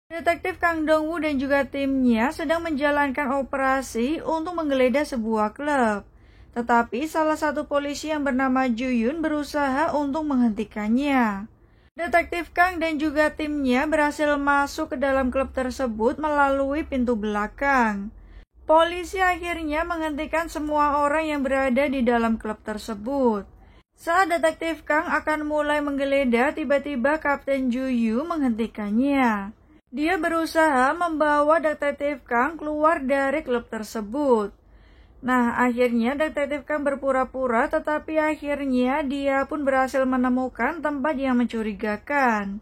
Detektif Kang Dong-woo dan juga timnya sedang menjalankan operasi untuk menggeledah sebuah klub. Tetapi salah satu polisi yang bernama Ju Yun berusaha untuk menghentikannya. Detektif Kang dan juga timnya berhasil masuk ke dalam klub tersebut melalui pintu belakang. Polisi akhirnya menghentikan semua orang yang berada di dalam klub tersebut. Saat Detektif Kang akan mulai menggeledah, tiba-tiba Kapten Ju Yu menghentikannya. Dia berusaha membawa Detektif Kang keluar dari klub tersebut. Nah, akhirnya Detektif Kang berpura-pura, tetapi akhirnya dia pun berhasil menemukan tempat yang mencurigakan.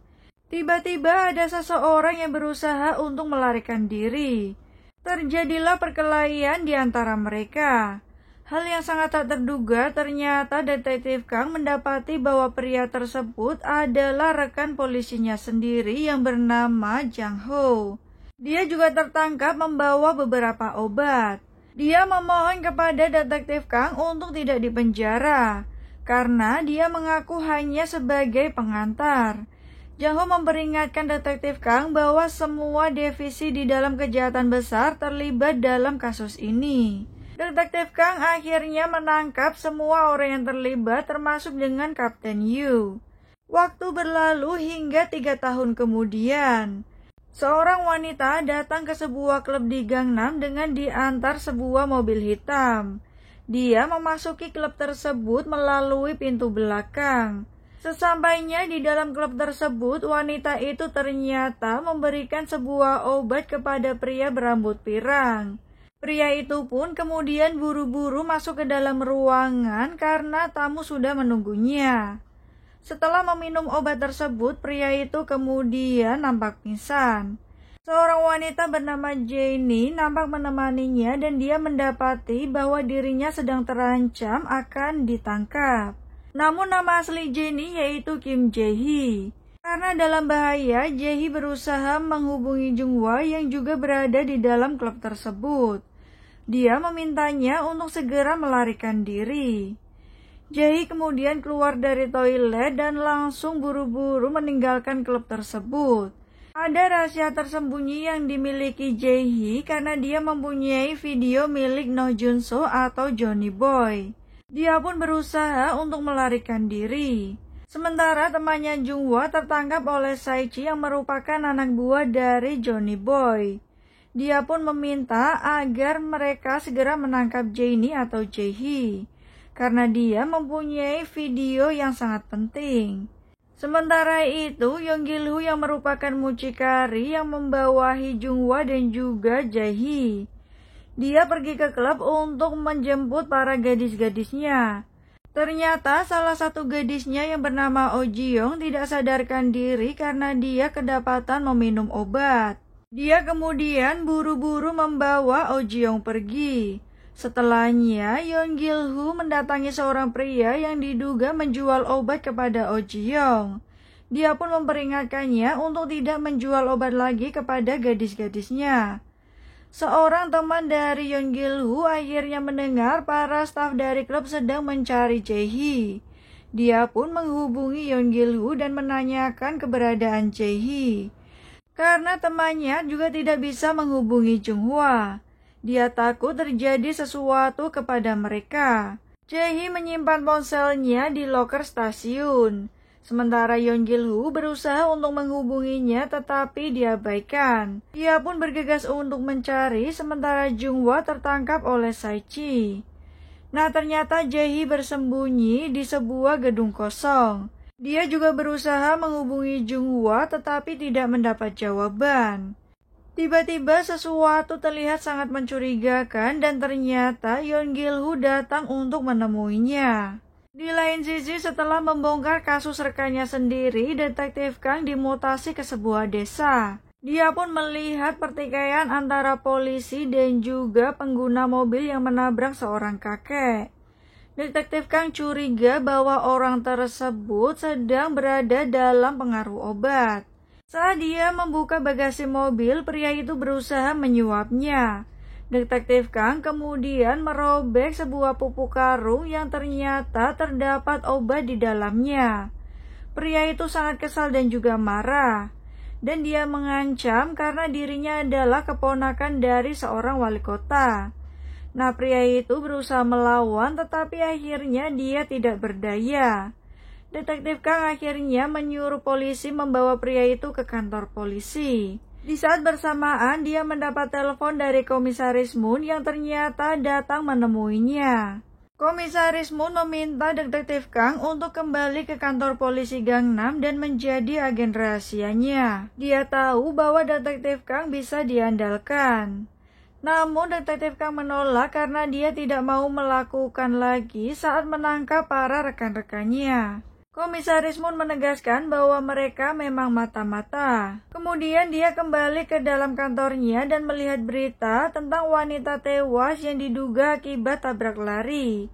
Tiba-tiba ada seseorang yang berusaha untuk melarikan diri. Terjadilah perkelahian di antara mereka. Hal yang sangat tak terduga, ternyata Detektif Kang mendapati bahwa pria tersebut adalah rekan polisinya sendiri yang bernama Jang Ho. Dia juga tertangkap membawa beberapa obat. Dia memohon kepada Detektif Kang untuk tidak dipenjara, karena dia mengaku hanya sebagai pengantar. Jang Ho memperingatkan Detektif Kang bahwa semua divisi di dalam kejahatan besar terlibat dalam kasus ini. Detektif Kang akhirnya menangkap semua orang yang terlibat termasuk dengan Kapten Yu. Waktu berlalu hingga 3 tahun kemudian. Seorang wanita datang ke sebuah klub di Gangnam dengan diantar sebuah mobil hitam. Dia memasuki klub tersebut melalui pintu belakang. Sesampainya di dalam klub tersebut, wanita itu ternyata memberikan sebuah obat kepada pria berambut pirang. Pria itu pun kemudian buru-buru masuk ke dalam ruangan karena tamu sudah menunggunya. Setelah meminum obat tersebut, pria itu kemudian nampak pingsan. Seorang wanita bernama Jenny nampak menemaninya dan dia mendapati bahwa dirinya sedang terancam akan ditangkap. Namun nama asli Jenny yaitu Kim Jae-hee. Karena dalam bahaya, Jae-hee berusaha menghubungi Jung-hwa yang juga berada di dalam klub tersebut. Dia memintanya untuk segera melarikan diri. Jae-hee kemudian keluar dari toilet dan langsung buru-buru meninggalkan klub tersebut. Ada rahasia tersembunyi yang dimiliki Jae-hee karena dia mempunyai video milik No Jun-so atau Johnny Boy. Dia pun berusaha untuk melarikan diri. Sementara temannya Jung-hwa tertangkap oleh Saichi yang merupakan anak buah dari Johnny Boy. Dia pun meminta agar mereka segera menangkap Jenny atau Jae-hee, karena dia mempunyai video yang sangat penting. Sementara itu, Yong Gil-hoo yang merupakan mucikari yang membawahi Jung-hwa dan juga Jae-hee. Dia pergi ke klub untuk menjemput para gadis-gadisnya. Ternyata salah satu gadisnya yang bernama Oh Ji-young tidak sadarkan diri karena dia kedapatan meminum obat. Dia kemudian buru-buru membawa Oh Ji-young pergi. Setelahnya, Yong Gil-hoo mendatangi seorang pria yang diduga menjual obat kepada Oh Ji-young. Dia pun memperingatkannya untuk tidak menjual obat lagi kepada gadis-gadisnya. Seorang teman dari Yong Gil-hoo akhirnya mendengar para staf dari klub sedang mencari Jae-hee. Dia pun menghubungi Yong Gil-hoo dan menanyakan keberadaan Jae-hee. Karena temannya juga tidak bisa menghubungi Jung-hwa. Dia takut terjadi sesuatu kepada mereka. Jae-hee menyimpan ponselnya di loker stasiun. Sementara Yong Gil-hoo berusaha untuk menghubunginya tetapi diabaikan. Dia pun bergegas untuk mencari sementara Jung-hwa tertangkap oleh Saichi. Nah, ternyata Jae-hee bersembunyi di sebuah gedung kosong. Dia juga berusaha menghubungi Jung-hwa tetapi tidak mendapat jawaban. Tiba-tiba sesuatu terlihat sangat mencurigakan dan ternyata Yong Gil-hoo datang untuk menemuinya. Di lain sisi, setelah membongkar kasus rekannya sendiri, Detektif Kang dimutasi ke sebuah desa. Dia pun melihat pertikaian antara polisi dan juga pengguna mobil yang menabrak seorang kakek. Detektif Kang curiga bahwa orang tersebut sedang berada dalam pengaruh obat. Saat dia membuka bagasi mobil, pria itu berusaha menyuapnya. Detektif Kang kemudian merobek sebuah pupuk karung yang ternyata terdapat obat di dalamnya. Pria itu sangat kesal dan juga marah. dan dia mengancam karena dirinya adalah keponakan dari seorang wali kota. Nah, pria itu berusaha melawan tetapi akhirnya dia tidak berdaya. Detektif Kang akhirnya menyuruh polisi membawa pria itu ke kantor polisi. Di saat bersamaan, dia mendapat telepon dari Komisaris Moon yang ternyata datang menemuinya. Komisaris Moon meminta Detektif Kang untuk kembali ke kantor polisi Gangnam dan menjadi agen rahasianya. Dia tahu bahwa Detektif Kang bisa diandalkan. Namun Detektif Kang menolak karena dia tidak mau melakukan lagi saat menangkap para rekan-rekannya. Komisaris Moon menegaskan bahwa mereka memang mata-mata. Kemudian dia kembali ke dalam kantornya dan melihat berita tentang wanita tewas yang diduga akibat tabrak lari.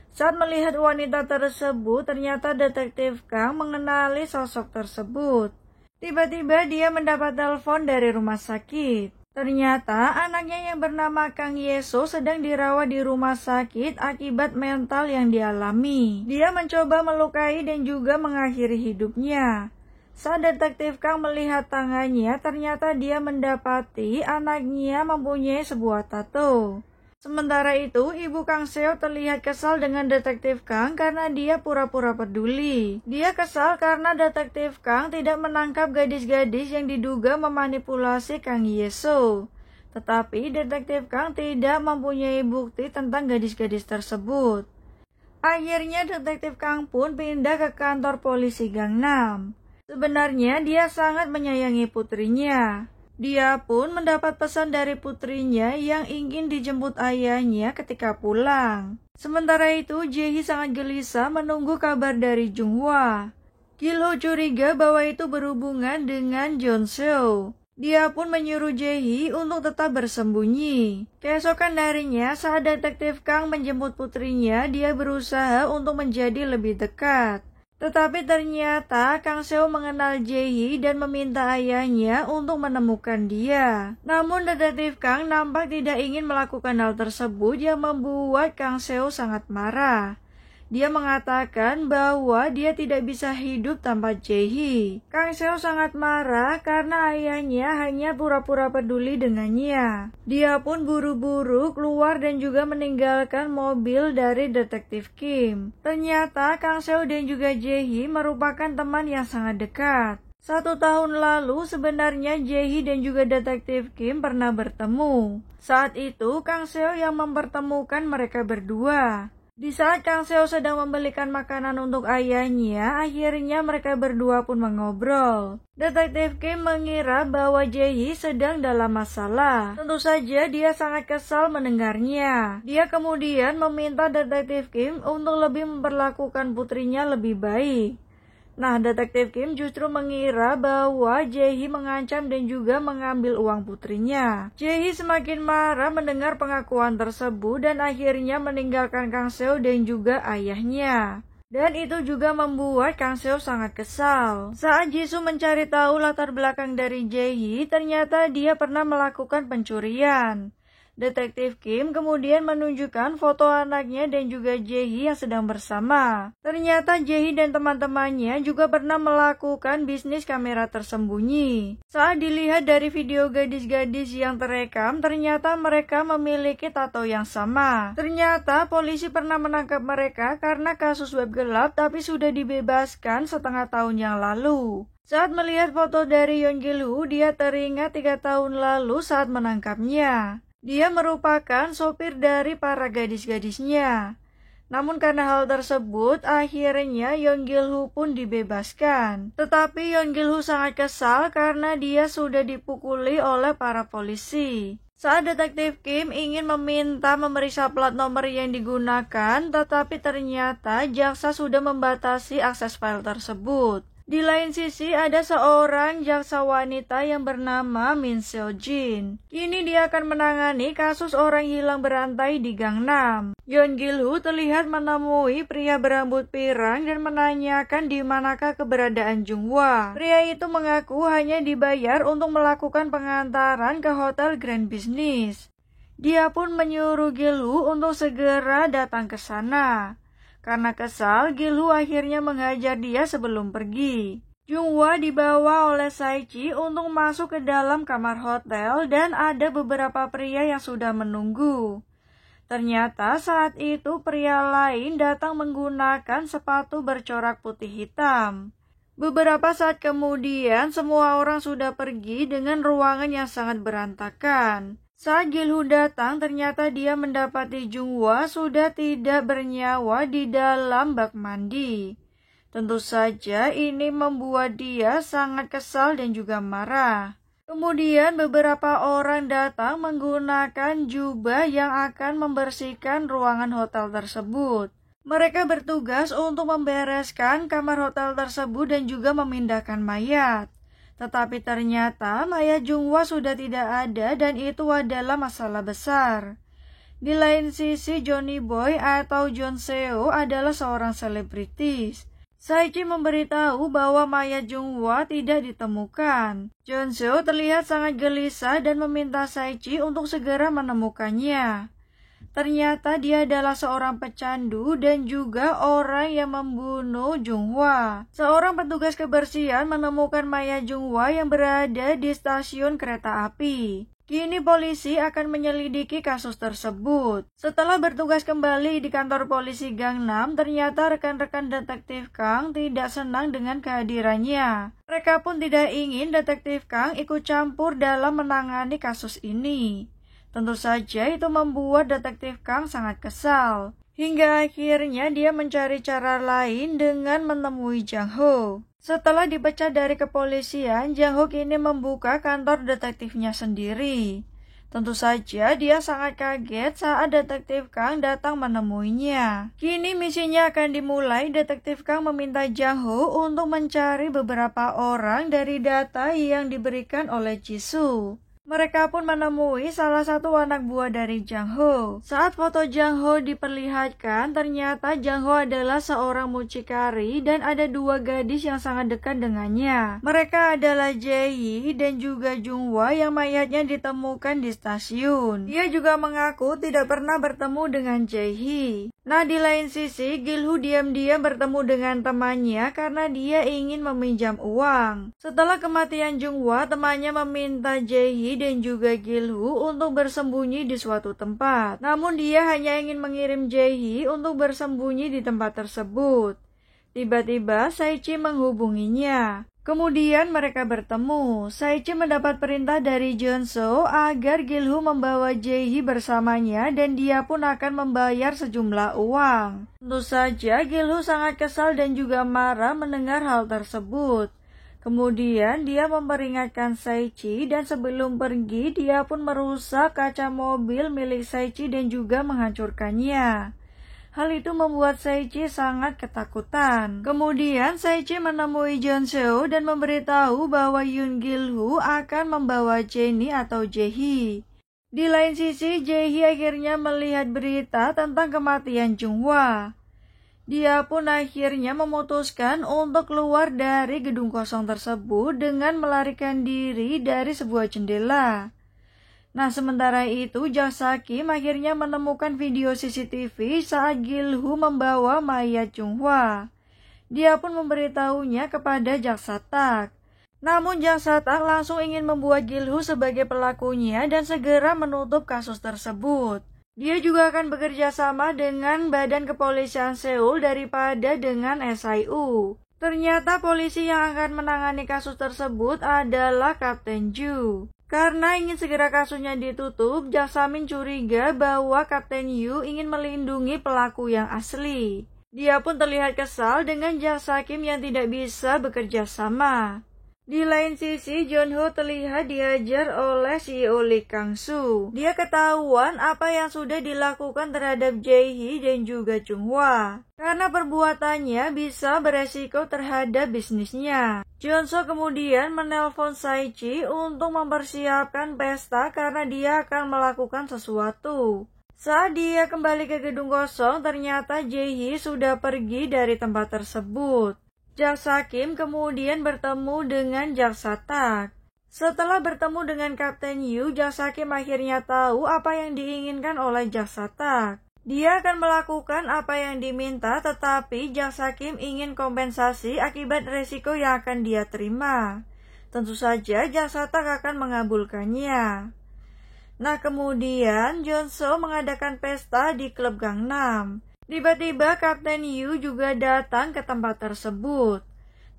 Saat melihat wanita tersebut, ternyata Detektif Kang mengenali sosok tersebut. Tiba-tiba dia mendapat telepon dari rumah sakit. Ternyata anaknya yang bernama Kang Yeso sedang dirawat di rumah sakit akibat mental yang dialami. Dia mencoba melukai dan juga mengakhiri hidupnya. Saat Detektif Kang melihat tangannya, ternyata dia mendapati anaknya mempunyai sebuah tato. Sementara itu, ibu Kang Seo terlihat kesal dengan Detektif Kang karena dia pura-pura peduli. Dia kesal karena Detektif Kang tidak menangkap gadis-gadis yang diduga memanipulasi Kang Yeso. Tetapi Detektif Kang tidak mempunyai bukti tentang gadis-gadis tersebut. Akhirnya Detektif Kang pun pindah ke kantor polisi Gangnam. Sebenarnya dia sangat menyayangi putrinya. Dia pun mendapat pesan dari putrinya yang ingin dijemput ayahnya ketika pulang. Sementara itu, Jae-hee sangat gelisah menunggu kabar dari Junghwa. Gil-ho curiga bahwa itu berhubungan dengan Jeon-seo. Dia pun menyuruh Jae-hee untuk tetap bersembunyi. Keesokan harinya, saat Detektif Kang menjemput putrinya, dia berusaha untuk menjadi lebih dekat. Tetapi ternyata Kang Seo mengenal Jae-hee dan meminta ayahnya untuk menemukan dia. Namun Detektif Kang nampak tidak ingin melakukan hal tersebut yang membuat Kang Seo sangat marah. Dia mengatakan bahwa dia tidak bisa hidup tanpa Jae-hee. Kang Seo sangat marah karena ayahnya hanya pura-pura peduli dengannya. Dia pun buru-buru keluar dan juga meninggalkan mobil dari Detektif Kim. Ternyata Kang Seo dan juga Jae-hee merupakan teman yang sangat dekat. 1 tahun lalu sebenarnya Jae-hee dan juga Detektif Kim pernah bertemu. Saat itu Kang Seo yang mempertemukan mereka berdua. Di saat Kang Seo sedang membelikan makanan untuk ayahnya, akhirnya mereka berdua pun mengobrol. Detektif Kim mengira bahwa Jae-hee sedang dalam masalah. Tentu saja dia sangat kesal mendengarnya. Dia kemudian meminta Detektif Kim untuk lebih memperlakukan putrinya lebih baik. Nah, Detektif Kim justru mengira bahwa Jae-hee mengancam dan juga mengambil uang putrinya. Jae-hee semakin marah mendengar pengakuan tersebut dan akhirnya meninggalkan Kang Seo dan juga ayahnya. Dan itu juga membuat Kang Seo sangat kesal. Saat Jisoo mencari tahu latar belakang dari Jae-hee, ternyata dia pernah melakukan pencurian. Detektif Kim kemudian menunjukkan foto anaknya dan juga Jae-hee yang sedang bersama. Ternyata Jae-hee dan teman-temannya juga pernah melakukan bisnis kamera tersembunyi. Saat dilihat dari video gadis-gadis yang terekam, ternyata mereka memiliki tato yang sama. Ternyata polisi pernah menangkap mereka karena kasus web gelap tapi sudah dibebaskan setengah tahun yang lalu. Saat melihat foto dari Yeon Gil-woo, dia teringat 3 tahun lalu saat menangkapnya. Dia merupakan sopir dari para gadis-gadisnya. Namun karena hal tersebut, akhirnya Yeon Gil-woo pun dibebaskan. Tetapi Yeon Gil-woo sangat kesal karena dia sudah dipukuli oleh para polisi. Saat Detektif Kim ingin meminta memeriksa plat nomor yang digunakan, tetapi ternyata jaksa sudah membatasi akses file tersebut. Di lain sisi, ada seorang jaksa wanita yang bernama Min Seo-jin. Kini dia akan menangani kasus orang hilang berantai di Gangnam. Yeon Gil-woo terlihat menemui pria berambut pirang dan menanyakan di manakah keberadaan Junghwa. Pria itu mengaku hanya dibayar untuk melakukan pengantaran ke hotel Grand Business. Dia pun menyuruh Gil-woo untuk segera datang ke sana. Karena kesal, Gil-woo akhirnya menghajar dia sebelum pergi. Junghwa dibawa oleh Saichi untuk masuk ke dalam kamar hotel dan ada beberapa pria yang sudah menunggu. Ternyata saat itu pria lain datang menggunakan sepatu bercorak putih hitam. Beberapa saat kemudian semua orang sudah pergi dengan ruangan yang sangat berantakan. Saat Gil-hoo datang, ternyata dia mendapati Junghwa sudah tidak bernyawa di dalam bak mandi. Tentu saja ini membuat dia sangat kesal dan juga marah. Kemudian beberapa orang datang menggunakan jubah yang akan membersihkan ruangan hotel tersebut. Mereka bertugas untuk membereskan kamar hotel tersebut dan juga memindahkan mayat. Tetapi ternyata mayat Junghwa sudah tidak ada dan itu adalah masalah besar. Di lain sisi, Johnny Boy atau John Seo adalah seorang selebritis. Saichi memberitahu bahwa mayat Junghwa tidak ditemukan. John Seo terlihat sangat gelisah dan meminta Saichi untuk segera menemukannya. Ternyata dia adalah seorang pecandu dan juga orang yang membunuh Junghwa. Seorang petugas kebersihan menemukan mayat Junghwa yang berada di stasiun kereta api. Kini polisi akan menyelidiki kasus tersebut. Setelah bertugas kembali di kantor polisi Gangnam, ternyata rekan-rekan detektif Kang tidak senang dengan kehadirannya. Mereka pun tidak ingin detektif Kang ikut campur dalam menangani kasus ini. Tentu saja itu membuat detektif Kang sangat kesal. Hingga akhirnya dia mencari cara lain dengan menemui Jang Ho. Setelah dipecat dari kepolisian, Jang Ho kini membuka kantor detektifnya sendiri. Tentu saja dia sangat kaget saat detektif Kang datang menemuinya. Kini misinya akan dimulai. Detektif Kang meminta Jang Ho untuk mencari beberapa orang dari data yang diberikan oleh Jisoo. Mereka pun menemui salah satu anak buah dari Jang Ho. Saat foto Jang Ho diperlihatkan, ternyata Jang Ho adalah seorang mucikari dan ada dua gadis yang sangat dekat dengannya. Mereka adalah Jae-hee dan juga Junghwa yang mayatnya ditemukan di stasiun. Dia juga mengaku tidak pernah bertemu dengan Jae-hee. Nah, di lain sisi, Gil-hoo diam-diam bertemu dengan temannya karena dia ingin meminjam uang. Setelah kematian Junghwa, temannya meminta Jae-hee dan juga Gil-hoo untuk bersembunyi di suatu tempat. Namun dia hanya ingin mengirim Jae-hee untuk bersembunyi di tempat tersebut. Tiba-tiba Saichi menghubunginya. Kemudian mereka bertemu. Saichi mendapat perintah dari Jeonso agar Gil-hoo membawa Jae-hee bersamanya dan dia pun akan membayar sejumlah uang. Tentu saja Gil-hoo sangat kesal dan juga marah mendengar hal tersebut. Kemudian dia memperingatkan Saichi dan sebelum pergi dia pun merusak kaca mobil milik Saichi dan juga menghancurkannya. Hal itu membuat Saichi sangat ketakutan. Kemudian Saichi menemui Jeon Seo dan memberitahu bahwa Yoon Gil-hoo akan membawa Jennie atau Jae-hee. Di lain sisi, Jae-hee akhirnya melihat berita tentang kematian Junghwa. Dia pun akhirnya memutuskan untuk keluar dari gedung kosong tersebut dengan melarikan diri dari sebuah jendela. Nah, sementara itu, Jang Sa-kim akhirnya menemukan video CCTV saat Gil-hoo membawa mayat Junghwa. Dia pun memberitahunya kepada Jang Sa-tak. Namun Jang Sa-tak langsung ingin membuat Gil-hoo sebagai pelakunya dan segera menutup kasus tersebut. Dia juga akan bekerja sama dengan Badan Kepolisian Seoul daripada dengan SIU. Ternyata polisi yang akan menangani kasus tersebut adalah Kapten Ju. Karena ingin segera kasusnya ditutup, Jang Sa-min curiga bahwa Kapten Yu ingin melindungi pelaku yang asli. Dia pun terlihat kesal dengan Jang Sa-kim yang tidak bisa bekerja sama. Di lain sisi, John Ho terlihat diajar oleh CEO Lee Kang-soo. Dia ketahuan apa yang sudah dilakukan terhadap Jae-hee dan juga Junghwa. Karena perbuatannya bisa beresiko terhadap bisnisnya. Jeon-so kemudian menelpon Saichi untuk mempersiapkan pesta karena dia akan melakukan sesuatu. Saat dia kembali ke gedung kosong, ternyata Jae-hee sudah pergi dari tempat tersebut. Jang Sa-kim kemudian bertemu dengan Jang Sa-tak. Setelah bertemu dengan Kapten Yu, Jang Sa-kim akhirnya tahu apa yang diinginkan oleh Jang Sa-tak. Dia akan melakukan apa yang diminta, tetapi jaksa Kim ingin kompensasi akibat resiko yang akan dia terima. Tentu saja jaksa tak akan mengabulkannya. Nah, kemudian Jeonso mengadakan pesta di klub Gangnam. Tiba-tiba Kapten Yu juga datang ke tempat tersebut.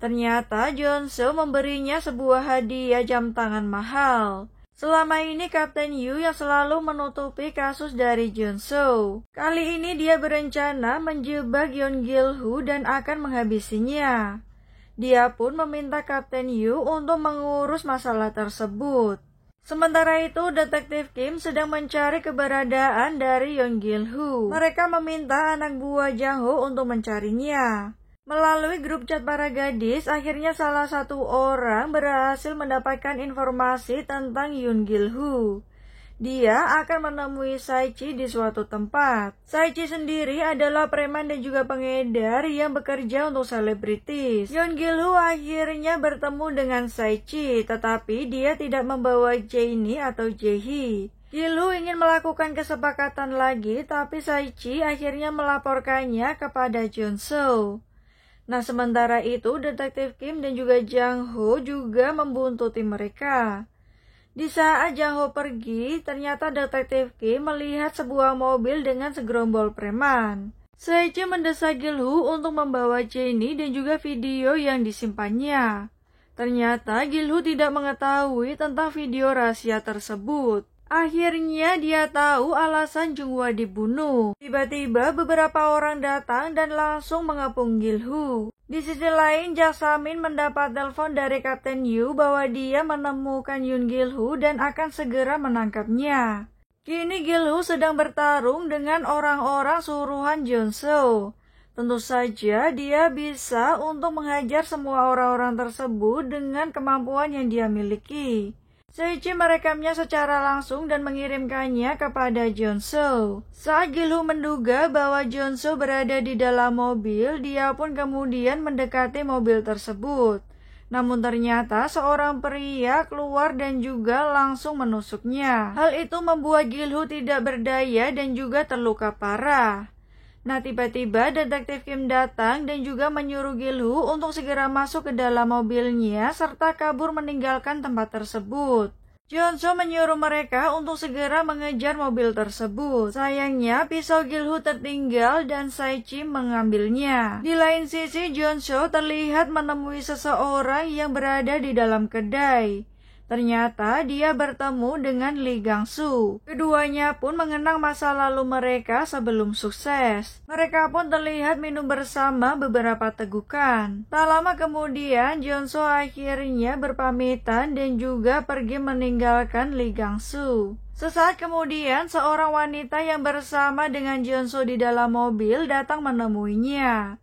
Ternyata Jeonso memberinya sebuah hadiah jam tangan mahal. Selama ini Kapten Yu yang selalu menutupi kasus dari Jeonso. Kali ini dia berencana menjebak Yeon Gil-hoo dan akan menghabisinya. Dia pun meminta Kapten Yu untuk mengurus masalah tersebut. Sementara itu, Detektif Kim sedang mencari keberadaan dari Yeon Gil-hoo. Mereka meminta anak buah Jang-ho untuk mencarinya. Melalui grup chat para gadis, akhirnya salah satu orang berhasil mendapatkan informasi tentang Yeon Gil-hoo. Dia akan menemui Saichi di suatu tempat. Saichi sendiri adalah preman dan juga pengedar yang bekerja untuk selebritis. Yeon Gil-hoo akhirnya bertemu dengan Saichi, tetapi dia tidak membawa Jae-ni atau Jae-hee. Gil-hoo ingin melakukan kesepakatan lagi, tapi Saichi akhirnya melaporkannya kepada Jeonso. Nah, sementara itu Detektif Kim dan juga Jang-ho juga membuntuti mereka. Di saat Jang-ho pergi, ternyata Detektif Kim melihat sebuah mobil dengan segerombol preman. Saichi mendesak Gil-hoo untuk membawa Jae-ni dan juga video yang disimpannya. Ternyata Gil-hoo tidak mengetahui tentang video rahasia tersebut. Akhirnya dia tahu alasan Jung-hwa dibunuh. Tiba-tiba beberapa orang datang dan langsung mengepung Gil-hoo. Di sisi lain, jaksa Min mendapat telepon dari Kapten Yu bahwa dia menemukan Yeon Gil-hoo dan akan segera menangkapnya. Kini Gil-hoo sedang bertarung dengan orang-orang suruhan Jeonso. Tentu saja dia bisa untuk menghajar semua orang-orang tersebut dengan kemampuan yang dia miliki. Saichi merekamnya secara langsung dan mengirimkannya kepada Jeonso. Saat Gil-hoo menduga bahwa Jeonso berada di dalam mobil, dia pun kemudian mendekati mobil tersebut. Namun ternyata seorang pria keluar dan juga langsung menusuknya. Hal itu membuat Gil-hoo tidak berdaya dan juga terluka parah. Nah, tiba-tiba Detektif Kim datang dan juga menyuruh Gil-hoo untuk segera masuk ke dalam mobilnya serta kabur meninggalkan tempat tersebut. Jeonso menyuruh mereka untuk segera mengejar mobil tersebut. Sayangnya, pisau Gil-hoo tertinggal dan Saichi mengambilnya. Di lain sisi, Jeonso terlihat menemui seseorang yang berada di dalam kedai. Ternyata dia bertemu dengan Lee Gang-soo. Keduanya pun mengenang masa lalu mereka sebelum sukses. Mereka pun terlihat minum bersama beberapa tegukan. Tak lama kemudian, Jeonso akhirnya berpamitan dan juga pergi meninggalkan Lee Gang-soo. Sesaat kemudian, seorang wanita yang bersama dengan Jeonso di dalam mobil datang menemuinya.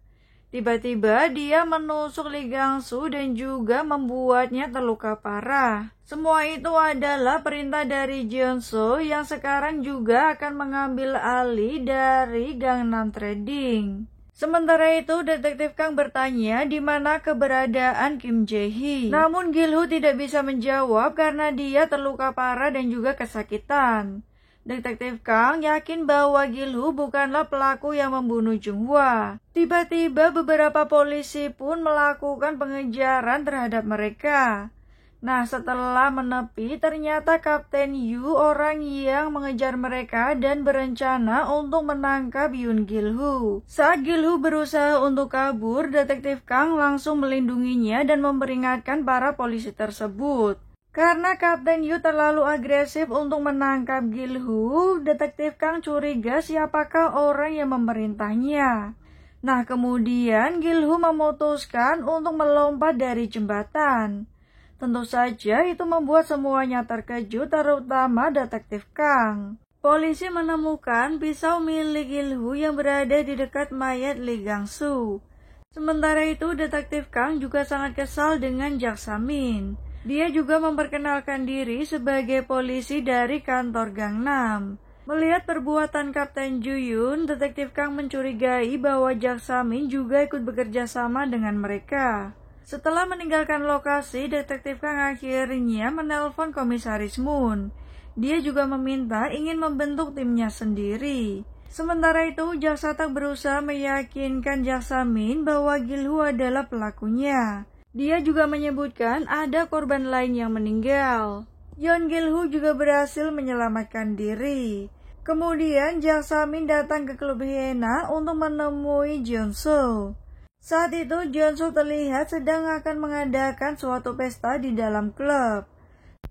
Tiba-tiba dia menusuk Lee Gang-soo dan juga membuatnya terluka parah. Semua itu adalah perintah dari Jeonso yang sekarang juga akan mengambil alih dari Gangnam Trading. Sementara itu, Detektif Kang bertanya di mana keberadaan Kim Jae-hee. Namun Gil-hoo tidak bisa menjawab karena dia terluka parah dan juga kesakitan. Detektif Kang yakin bahwa Gil-hoo bukanlah pelaku yang membunuh Jung-hwa. Tiba-tiba beberapa polisi pun melakukan pengejaran terhadap mereka. Nah, setelah menepi, ternyata Kapten Yu orang yang mengejar mereka dan berencana untuk menangkap Yeon Gil-hoo. Saat Gil-hoo berusaha untuk kabur, Detektif Kang langsung melindunginya dan memperingatkan para polisi tersebut. Karena Kapten Yu terlalu agresif untuk menangkap Gil-hoo, Detektif Kang curiga siapakah orang yang memerintahnya. Nah, kemudian Gil-hoo memutuskan untuk melompat dari jembatan. Tentu saja itu membuat semuanya terkejut, terutama Detektif Kang. Polisi menemukan pisau milik Gil-hoo yang berada di dekat mayat Lee Gang-soo. Sementara itu, Detektif Kang juga sangat kesal dengan jaksa Min. Dia juga memperkenalkan diri sebagai polisi dari kantor Gangnam. Melihat perbuatan Kapten Ju-yoon, Detektif Kang mencurigai bahwa jaksa Min juga ikut bekerja sama dengan mereka. Setelah meninggalkan lokasi, Detektif Kang akhirnya menelpon Komisaris Moon. Dia juga meminta ingin membentuk timnya sendiri. Sementara itu, jaksa tak berusaha meyakinkan Jaksamin bahwa Gil-hu adalah pelakunya. Dia juga menyebutkan ada korban lain yang meninggal. Yeon Gil-hu juga berhasil menyelamatkan diri. Kemudian Jaksamin datang ke klub Hyena untuk menemui Jeon-soo. Saat itu Jeon-soo terlihat sedang akan mengadakan suatu pesta di dalam klub.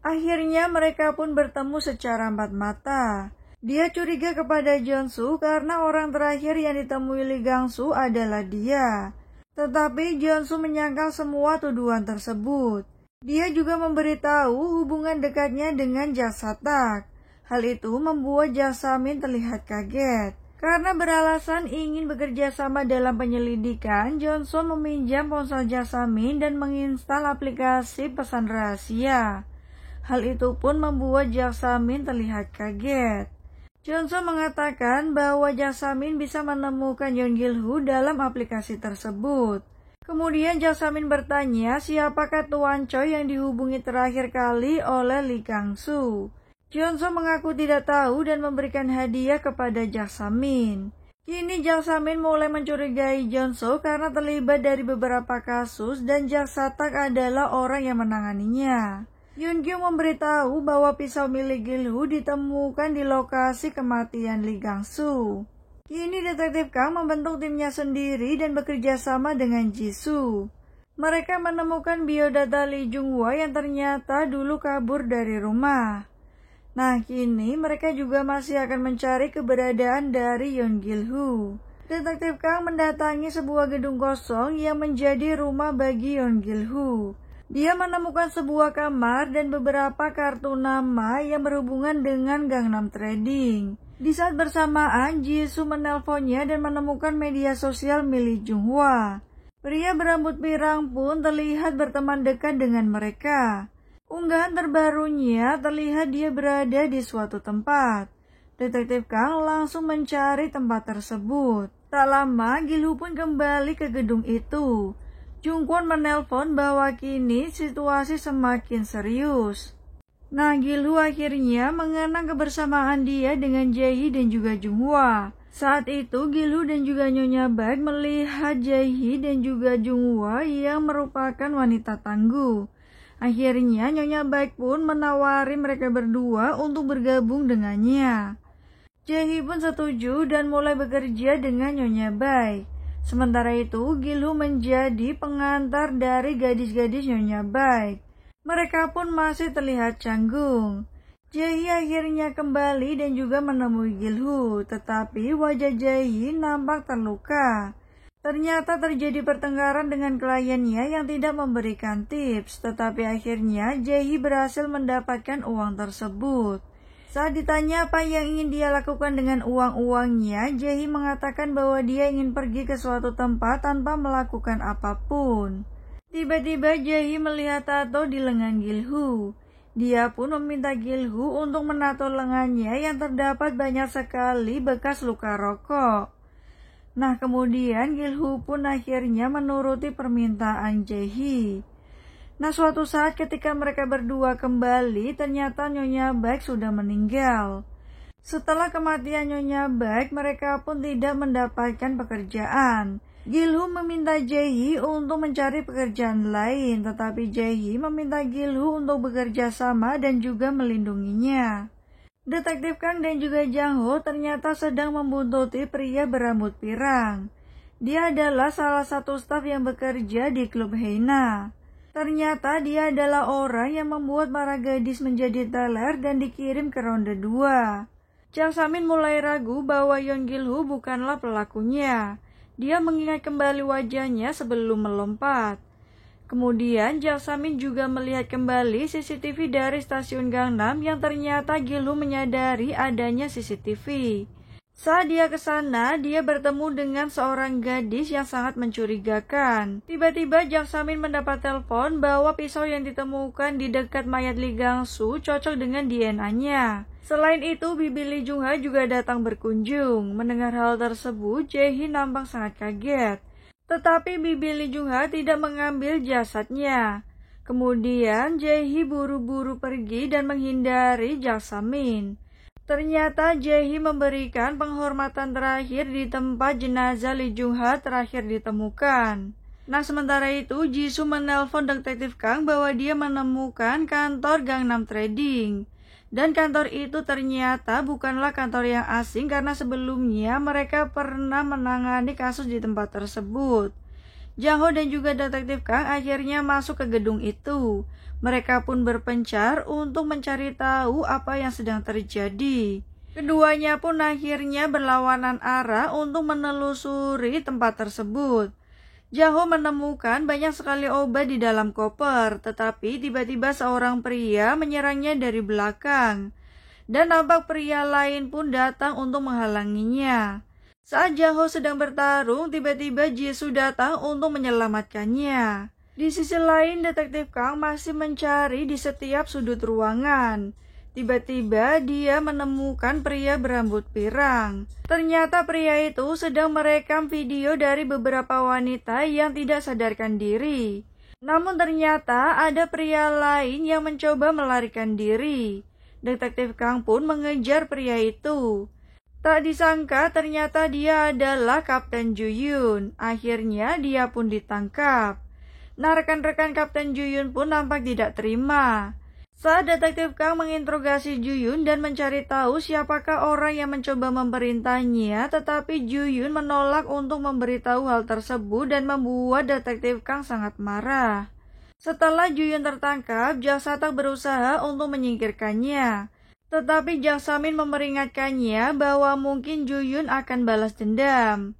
Akhirnya mereka pun bertemu secara empat mata. Dia curiga kepada Jeon-soo karena orang terakhir yang ditemui Lee Gang-soo adalah dia. Tetapi Jeon-soo menyangkal semua tuduhan tersebut. Dia juga memberitahu hubungan dekatnya dengan Jaksa-tak. Hal itu membuat Jaksamin terlihat kaget. Karena beralasan ingin bekerja sama dalam penyelidikan, Jeon-soo meminjam ponsel Jaksamin dan menginstal aplikasi pesan rahasia. Hal itu pun membuat Jaksamin terlihat kaget. Jeon-soo mengatakan bahwa Jaksamin bisa menemukan Yeon Gil-hu dalam aplikasi tersebut. Kemudian Jaksamin bertanya siapakah Tuan Choi yang dihubungi terakhir kali oleh Lee Gang-soo. Jeon-soo mengaku tidak tahu dan memberikan hadiah kepada Jaksamin. Kini Jaksamin mulai mencurigai Jeon-soo karena terlibat dari beberapa kasus dan Jaksa-tak adalah orang yang menanganinya. Yoon-gyu memberitahu bahwa pisau milik Gil-hu ditemukan di lokasi kematian Lee Gang-soo. Kini detektif Kang membentuk timnya sendiri dan bekerja sama dengan Jisoo. Mereka menemukan biodata Lee Jung-hwa yang ternyata dulu kabur dari rumah. Nah, kini mereka juga masih akan mencari keberadaan dari Yeon Gil-hu. Detektif Kang mendatangi sebuah gedung kosong yang menjadi rumah bagi Yeon Gil-hu. Dia menemukan sebuah kamar dan beberapa kartu nama yang berhubungan dengan Gangnam Trading. Di saat bersamaan, Jisoo menelponnya dan menemukan media sosial milik Jung-hwa. Pria berambut pirang pun terlihat berteman dekat dengan mereka. Unggahan terbarunya terlihat dia berada di suatu tempat. Detektif Kang langsung mencari tempat tersebut. Tak lama, Gil-hu pun kembali ke gedung itu. Jung-kwon menelpon bahwa kini situasi semakin serius. Nah, Gil-hu akhirnya mengenang kebersamaan dia dengan Jae-hee dan juga Jung-hwa. Saat itu, Gil-hu dan juga Nyonya Baek melihat Jae-hee dan juga Jung-hwa yang merupakan wanita tangguh. Akhirnya, Nyonya Baek pun menawari mereka berdua untuk bergabung dengannya. Jae-hee pun setuju dan mulai bekerja dengan Nyonya Baek. Sementara itu, Gil-hu menjadi pengantar dari gadis-gadis Nyonya Baek. Mereka pun masih terlihat canggung. Jae-hee akhirnya kembali dan juga menemui Gil-hu, tetapi wajah Jae-hee nampak terluka. Ternyata terjadi pertengkaran dengan kliennya yang tidak memberikan tips, tetapi akhirnya Jae-hee berhasil mendapatkan uang tersebut. Saat ditanya apa yang ingin dia lakukan dengan uang-uangnya, Jae-hee mengatakan bahwa dia ingin pergi ke suatu tempat tanpa melakukan apapun. Tiba-tiba Jae-hee melihat tato di lengan Gil-hu. Dia pun meminta Gil-hu untuk menato lengannya yang terdapat banyak sekali bekas luka rokok. Nah, kemudian Gil-hu pun akhirnya menuruti permintaan Jae-hee. Nah, suatu saat ketika mereka berdua kembali, ternyata Nyonya Baek sudah meninggal. Setelah kematian Nyonya Baek, mereka pun tidak mendapatkan pekerjaan. Gil-hu meminta Jae-hee untuk mencari pekerjaan lain, tetapi Jae-hee meminta Gil-hu untuk bekerja sama dan juga melindunginya. Detektif Kang dan juga Jang-ho ternyata sedang membuntuti pria berambut pirang. Dia adalah salah satu staf yang bekerja di klub Hyena. Ternyata dia adalah orang yang membuat para gadis menjadi teler dan dikirim ke ronde 2. Jaksamin mulai ragu bahwa Yeon Gil-hu bukanlah pelakunya. Dia mengingat kembali wajahnya sebelum melompat. Kemudian Jaksamin juga melihat kembali CCTV dari stasiun Gangnam yang ternyata Gil-hu menyadari adanya CCTV. Saat dia ke sana, dia bertemu dengan seorang gadis yang sangat mencurigakan. Tiba-tiba Jaksamin mendapat telepon bahwa pisau yang ditemukan di dekat mayat Lee Gang-soo cocok dengan DNA-nya. Selain itu, bibi Lee Jung-ha juga datang berkunjung. Mendengar hal tersebut, Jae-hee nampak sangat kaget. Tetapi bibi Lee Jung-ha tidak mengambil jasadnya. Kemudian Jae-hee buru-buru pergi dan menghindari Jaksamin. Ternyata Jae-hee memberikan penghormatan terakhir di tempat jenazah Lee Jung-ha terakhir ditemukan. Nah, sementara itu Jisoo menelpon detektif Kang bahwa dia menemukan kantor Gangnam Trading. Dan kantor itu ternyata bukanlah kantor yang asing karena sebelumnya mereka pernah menangani kasus di tempat tersebut. Jang Ho dan juga detektif Kang akhirnya masuk ke gedung itu. Mereka pun berpencar untuk mencari tahu apa yang sedang terjadi. Keduanya pun akhirnya berlawanan arah untuk menelusuri tempat tersebut. Jang Ho menemukan banyak sekali obat di dalam koper, tetapi tiba-tiba seorang pria menyerangnya dari belakang. Dan nampak pria lain pun datang untuk menghalanginya. Saat Jang Ho sedang bertarung, tiba-tiba Jisoo datang untuk menyelamatkannya. Di sisi lain, detektif Kang masih mencari di setiap sudut ruangan. Tiba-tiba dia menemukan pria berambut pirang. Ternyata pria itu sedang merekam video dari beberapa wanita yang tidak sadarkan diri. Namun ternyata ada pria lain yang mencoba melarikan diri. Detektif Kang pun mengejar pria itu. Tak disangka ternyata dia adalah Kapten Ju-yun. Akhirnya dia pun ditangkap. Nah, rekan-rekan Kapten Ju-yun pun nampak tidak terima. Saat detektif Kang menginterogasi Ju-yun dan mencari tahu siapakah orang yang mencoba memerintahnya, tetapi Ju-yun menolak untuk memberitahu hal tersebut dan membuat detektif Kang sangat marah. Setelah Ju-yun tertangkap, Jang Sa-tak berusaha untuk menyingkirkannya. Tetapi Jang Sa-min memperingatkannya bahwa mungkin Ju-yun akan balas dendam.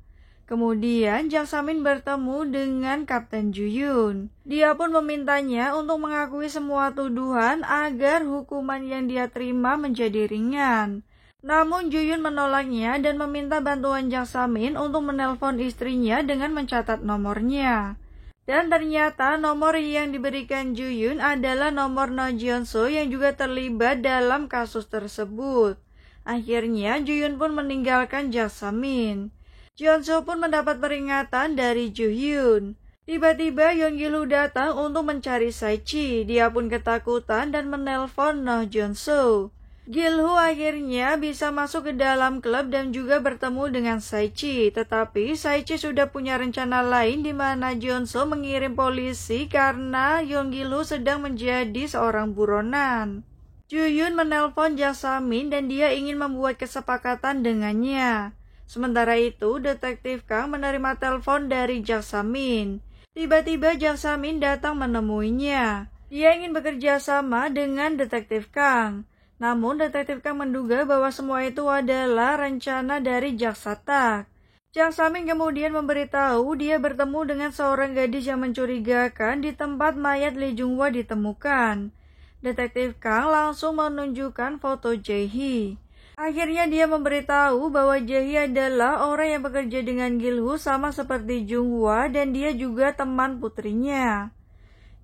Kemudian Jang Sa-min bertemu dengan Kapten Ju-yun. Dia pun memintanya untuk mengakui semua tuduhan agar hukuman yang dia terima menjadi ringan. Namun Ju-yun menolaknya dan meminta bantuan Jang Sa-min untuk menelpon istrinya dengan mencatat nomornya. Dan ternyata nomor yang diberikan Ju-yun adalah nomor No Jeon-soo yang juga terlibat dalam kasus tersebut. Akhirnya Ju-yun pun meninggalkan Jang Sa-min. Jeon-soo pun mendapat peringatan dari Ju-hyun. Tiba-tiba Yeon Gil-woo datang untuk mencari Saichi. Dia pun ketakutan dan menelpon No Jeon-soo. Gil-woo akhirnya bisa masuk ke dalam klub dan juga bertemu dengan Saichi. Tetapi Saichi sudah punya rencana lain di mana Jeon-soo mengirim polisi karena Yeon Gil-woo sedang menjadi seorang buronan. Ju-hyun menelpon Jang Sa-min dan dia ingin membuat kesepakatan dengannya. Sementara itu, detektif Kang menerima telepon dari Jang Sa-min. Tiba-tiba Jang Sa-min datang menemuinya. Dia ingin bekerja sama dengan detektif Kang. Namun detektif Kang menduga bahwa semua itu adalah rencana dari Jang Sa-tak. Jang Sa-min kemudian memberitahu dia bertemu dengan seorang gadis yang mencurigakan di tempat mayat Lee Jung-hwa ditemukan. Detektif Kang langsung menunjukkan foto Jae-hee. Akhirnya dia memberitahu bahwa Jae-hee adalah orang yang bekerja dengan Gil-woo sama seperti Jung-hwa dan dia juga teman putrinya.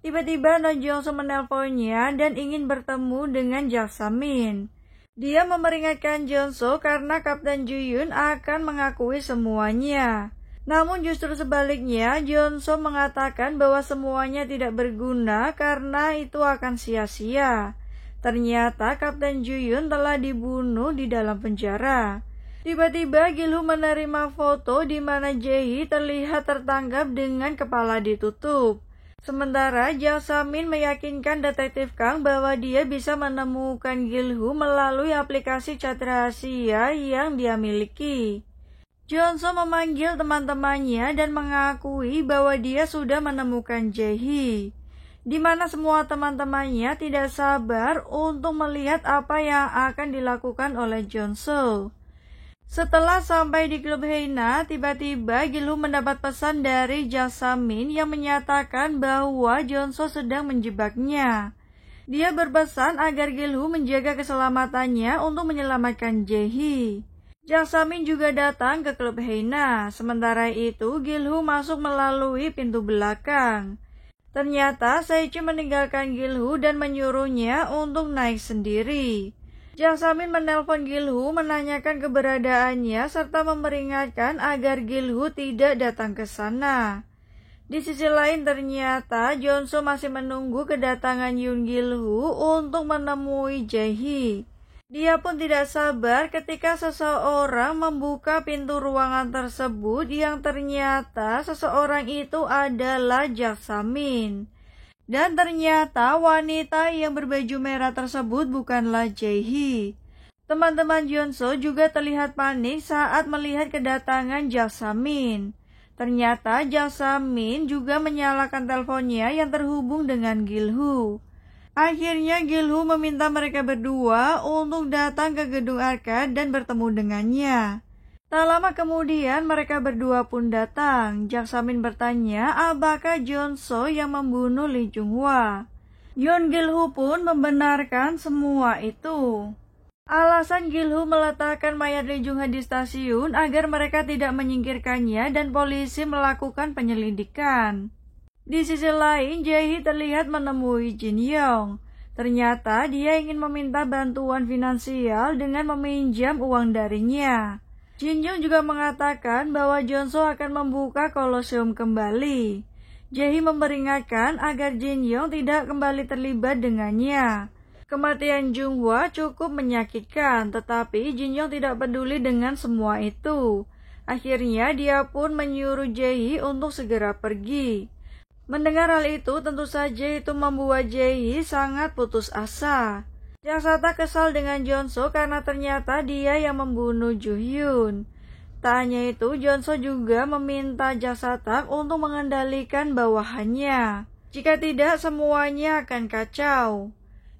Tiba-tiba No Jeong-soo menelponnya dan ingin bertemu dengan Jang Sa-min. Dia memperingatkan Jeong-soo karena Kapten Ju-yun akan mengakui semuanya. Namun justru sebaliknya, Jeong-soo mengatakan bahwa semuanya tidak berguna karena itu akan sia-sia. Ternyata Kapten Ju-yun telah dibunuh di dalam penjara. Tiba-tiba Gil-woo menerima foto di mana Jae-hee terlihat tertangkap dengan kepala ditutup. Sementara Jang Sa-min meyakinkan detektif Kang bahwa dia bisa menemukan Gil-woo melalui aplikasi chat rahasia yang dia miliki. Jeon-soo memanggil teman-temannya dan mengakui bahwa dia sudah menemukan Jae-hee. Di mana semua teman-temannya tidak sabar untuk melihat apa yang akan dilakukan oleh Jeon-soo. Setelah sampai di klub Heina, tiba-tiba Gil-woo mendapat pesan dari Jang Sa-min yang menyatakan bahwa Jeon-soo sedang menjebaknya. Dia berpesan agar Gil-woo menjaga keselamatannya untuk menyelamatkan Jae-hee. Jang Sa-min juga datang ke klub Heina. Sementara itu, Gil-woo masuk melalui pintu belakang. Ternyata Saichi meninggalkan Gil-woo dan menyuruhnya untuk naik sendiri. Jang Sa-min menelpon Gil-woo menanyakan keberadaannya serta memperingatkan agar Gil-woo tidak datang ke sana. Di sisi lain ternyata Jeon-soo masih menunggu kedatangan Yoon Gil-woo untuk menemui Jae-hee. Dia pun tidak sabar ketika seseorang membuka pintu ruangan tersebut yang ternyata seseorang itu adalah Jasmine. Dan ternyata wanita yang berbaju merah tersebut bukanlah Jae-hee. Teman-teman Jeonso juga terlihat panik saat melihat kedatangan Jasmine. Ternyata Jasmine juga menyalakan teleponnya yang terhubung dengan Gil-hoo. Akhirnya Gil-hoo meminta mereka berdua untuk datang ke gedung arcade dan bertemu dengannya. Tak lama kemudian mereka berdua pun datang. Jasmine bertanya apakah Jeonso yang membunuh Lee Jung-hwa. Yeon Gil-hoo pun membenarkan semua itu. Alasan Gil-hoo meletakkan mayat Lee Jung-hwa di stasiun agar mereka tidak menyingkirkannya dan polisi melakukan penyelidikan. Di sisi lain, Jae-hee terlihat menemui Jin Young. Ternyata dia ingin meminta bantuan finansial dengan meminjam uang darinya. Jin Young juga mengatakan bahwa Jeonso akan membuka Kolosium kembali. Jae-hee memperingatkan agar Jin Young tidak kembali terlibat dengannya. Kematian Jung-hwa cukup menyakitkan, tetapi Jin Young tidak peduli dengan semua itu. Akhirnya dia pun menyuruh Jae-hee untuk segera pergi. Mendengar hal itu, tentu saja itu membuat Jae-hee sangat putus asa. Jae-satak kesal dengan Jeonso karena ternyata dia yang membunuh Ju-hyun. Tak hanya itu, Jeonso juga meminta Jae-satak untuk mengendalikan bawahannya. Jika tidak, semuanya akan kacau.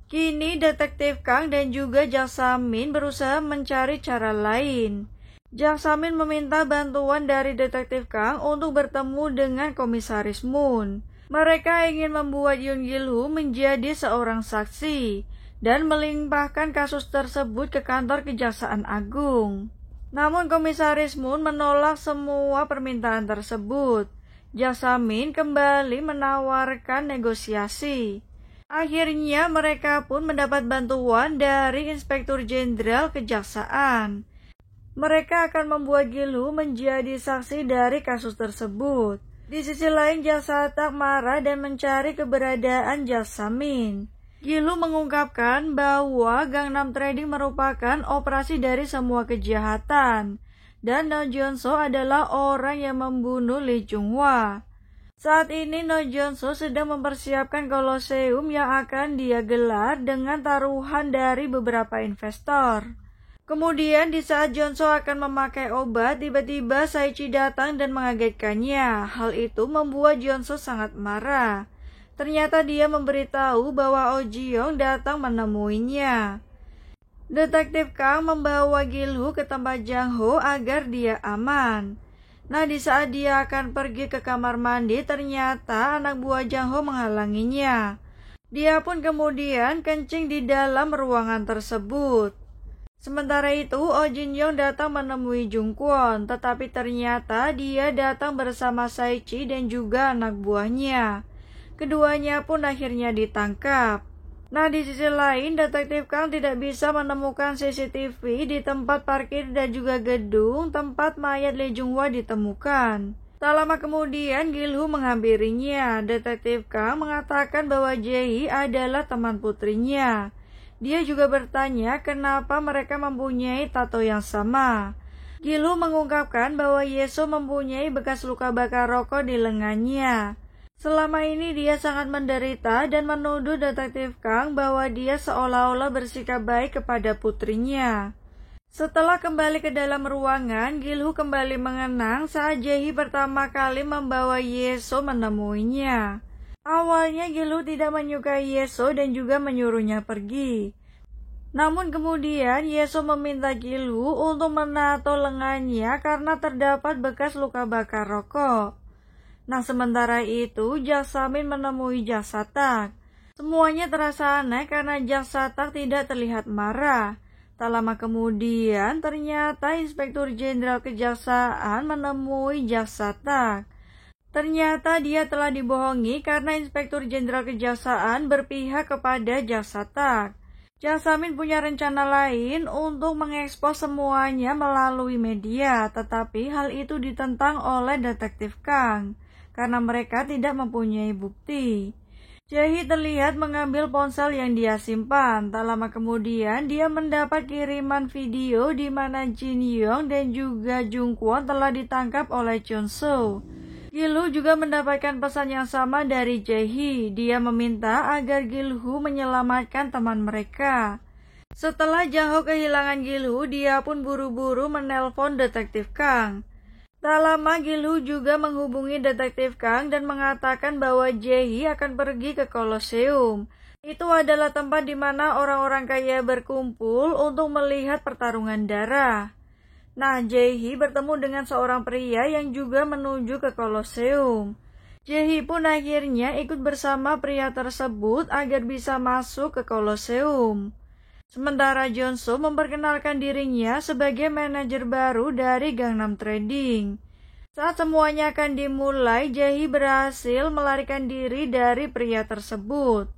Kini Detektif Kang dan juga Jasmine berusaha mencari cara lain. Jasmine meminta bantuan dari Detektif Kang untuk bertemu dengan Komisaris Moon. Mereka ingin membuat Yeon Gil-hoo menjadi seorang saksi dan melimpahkan kasus tersebut ke kantor Kejaksaan Agung. Namun Komisaris Moon menolak semua permintaan tersebut. Jasmine kembali menawarkan negosiasi. Akhirnya mereka pun mendapat bantuan dari Inspektur Jenderal Kejaksaan. Mereka akan membuat Gil-hoo menjadi saksi dari kasus tersebut. Di sisi lain, Jae-satak marah dan mencari keberadaan Jasmine. Gil-hoo mengungkapkan bahwa Gangnam Trading merupakan operasi dari semua kejahatan, dan No Jeonso adalah orang yang membunuh Lee Jung-hwa. Saat ini No Jeonso sedang mempersiapkan Kolosium yang akan dia gelar dengan taruhan dari beberapa investor. Kemudian di saat Jeonso akan memakai obat, tiba-tiba Saichi datang dan mengagetkannya. Hal itu membuat Jeonso sangat marah. Ternyata dia memberitahu bahwa Oh Ji-young datang menemuinya. Detektif Kang membawa Gil-hoo ke tempat Jang-ho agar dia aman. Nah, di saat dia akan pergi ke kamar mandi, ternyata anak buah Jang-ho menghalanginya. Dia pun kemudian kencing di dalam ruangan tersebut. Sementara itu, Oh Jin-young datang menemui Jung Kwon, tetapi ternyata dia datang bersama Saichi dan juga anak buahnya. Keduanya pun akhirnya ditangkap. Nah, di sisi lain, Detektif Kang tidak bisa menemukan CCTV di tempat parkir dan juga gedung tempat mayat Lee Jung-hwa ditemukan. Tak lama kemudian, Gil-hoo menghampirinya. Detektif Kang mengatakan bahwa Jae-hee adalah teman putrinya. Dia juga bertanya kenapa mereka mempunyai tato yang sama. Gil-hoo mengungkapkan bahwa Yeso mempunyai bekas luka bakar rokok di lengannya. Selama ini dia sangat menderita dan menuduh Detektif Kang bahwa dia seolah-olah bersikap baik kepada putrinya. Setelah kembali ke dalam ruangan, Gil-hoo kembali mengenang saat Jae-hee pertama kali membawa Yeso menemuinya. Awalnya Gil-hoo tidak menyukai Yeso dan juga menyuruhnya pergi. Namun kemudian Yeso meminta Gil-hoo untuk menato lengannya karena terdapat bekas luka bakar rokok. Nah, sementara itu Jasmine menemui Jae-satak. Semuanya terasa aneh karena Jae-satak tidak terlihat marah. Tak lama kemudian ternyata Inspektur Jenderal Kejaksaan menemui Jae-satak. Ternyata dia telah dibohongi karena Inspektur Jenderal Kejaksaan berpihak kepada Jae-satak. Jasmine punya rencana lain untuk mengekspos semuanya melalui media, tetapi hal itu ditentang oleh Detektif Kang karena mereka tidak mempunyai bukti. Jae-hee terlihat mengambil ponsel yang dia simpan. Tak lama kemudian, dia mendapat kiriman video di mana Jin Young dan juga Jung Kwon telah ditangkap oleh Chun Soo. Gil-hoo juga mendapatkan pesan yang sama dari Jae-hee. Dia meminta agar Gil-hoo menyelamatkan teman mereka. Setelah Jang-ho kehilangan Gil-hoo, dia pun buru-buru menelpon Detektif Kang. Tak lama Gil-hoo juga menghubungi Detektif Kang dan mengatakan bahwa Jae-hee akan pergi ke Kolosium. Itu adalah tempat di mana orang-orang kaya berkumpul untuk melihat pertarungan darah. Nah, Jae-hee bertemu dengan seorang pria yang juga menuju ke Kolosium. Jae-hee pun akhirnya ikut bersama pria tersebut agar bisa masuk ke Kolosium. Sementara Jeon-soo memperkenalkan dirinya sebagai manajer baru dari Gangnam Trading. Saat semuanya akan dimulai, Jae-hee berhasil melarikan diri dari pria tersebut.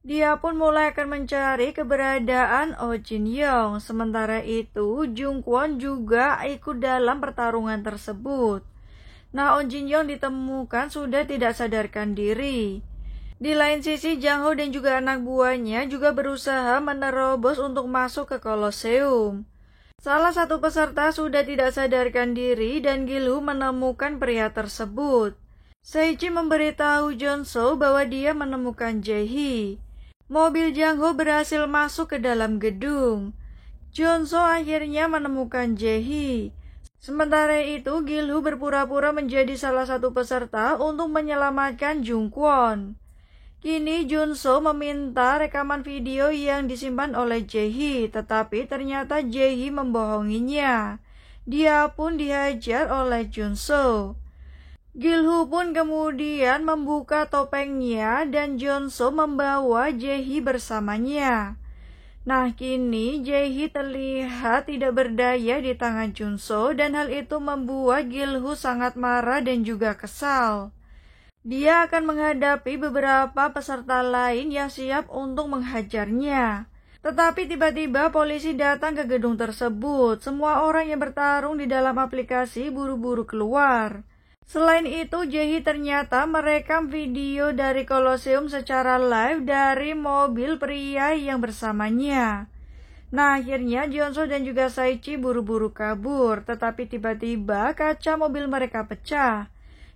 Dia pun mulai akan mencari keberadaan Oh Jin-young. Sementara itu, Jung Kwon juga ikut dalam pertarungan tersebut. Nah, Oh Jin-young ditemukan sudah tidak sadarkan diri. Di lain sisi, Jang-ho dan juga anak buahnya juga berusaha menerobos untuk masuk ke Kolosium. Salah satu peserta sudah tidak sadarkan diri dan Gil-hoo menemukan pria tersebut. Seichi memberitahu Jeon-soo bahwa dia menemukan Jae-hee. Mobil Jang-ho berhasil masuk ke dalam gedung. Jeon-soo akhirnya menemukan Jae-hee. Sementara itu, Gil-hoo berpura-pura menjadi salah satu peserta untuk menyelamatkan Jung Kwon. Kini Jun-soo meminta rekaman video yang disimpan oleh Jae-hee, tetapi ternyata Jae-hee membohonginya. Dia pun dihajar oleh Jun-soo. Gil-hoo pun kemudian membuka topengnya dan Jun-soo membawa Jae-hee bersamanya. Nah, kini Jae-hee terlihat tidak berdaya di tangan Jun-soo dan hal itu membuat Gil-hoo sangat marah dan juga kesal. Dia akan menghadapi beberapa peserta lain yang siap untuk menghajarnya. Tetapi tiba-tiba polisi datang ke gedung tersebut. Semua orang yang bertarung di dalam aplikasi buru-buru keluar. Selain itu, Jae-hee ternyata merekam video dari Kolosium secara live dari mobil pria yang bersamanya. Nah, akhirnya Jeon-soo dan juga Saichi buru-buru kabur. Tetapi tiba-tiba kaca mobil mereka pecah.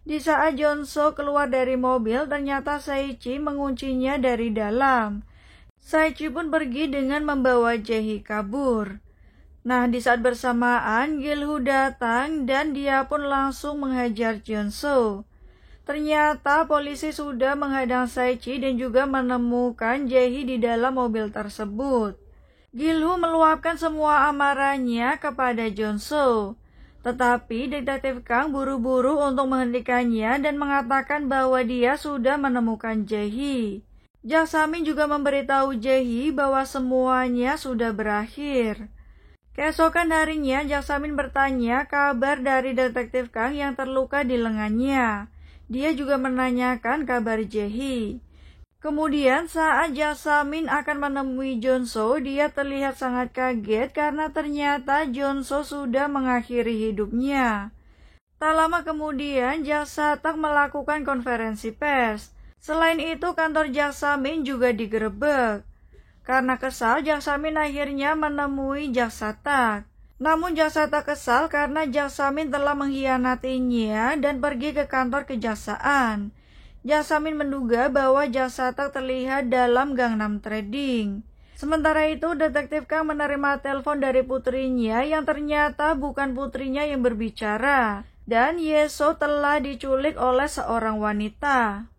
Di saat Jeon-soo keluar dari mobil, ternyata Saichi menguncinya dari dalam. Saichi pun pergi dengan membawa Jae-hee kabur. Nah, di saat bersamaan, Gil-hoo datang dan dia pun langsung menghajar Jeon-soo. Ternyata polisi sudah menghadang Saichi dan juga menemukan Jae-hee di dalam mobil tersebut. Gil-hoo meluapkan semua amarahnya kepada Jeon-soo. Tetapi Detektif Kang buru-buru untuk menghentikannya dan mengatakan bahwa dia sudah menemukan Jae-hee. Jang Samin juga memberitahu Jae-hee bahwa semuanya sudah berakhir. Keesokan harinya, Jang Samin bertanya kabar dari Detektif Kang yang terluka di lengannya. Dia juga menanyakan kabar Jae-hee. Kemudian saat Jang Samin akan menemui Jeon-soo, dia terlihat sangat kaget karena ternyata Jeon-soo sudah mengakhiri hidupnya. Tak lama kemudian, Jang Sa-tak melakukan konferensi pers. Selain itu, kantor Jang Samin juga digerebek. Karena kesal, Jang Samin akhirnya menemui Jang Sa-tak. Namun Jang Sa-tak kesal karena Jang Samin telah mengkhianatinya dan pergi ke kantor kejaksaan. Jang Samin menduga bahwa Jang Sa-tak terlihat dalam Gangnam Trading. Sementara itu, Detektif Kang menerima telepon dari putrinya yang ternyata bukan putrinya yang berbicara. Dan Ye-so telah diculik oleh seorang wanita.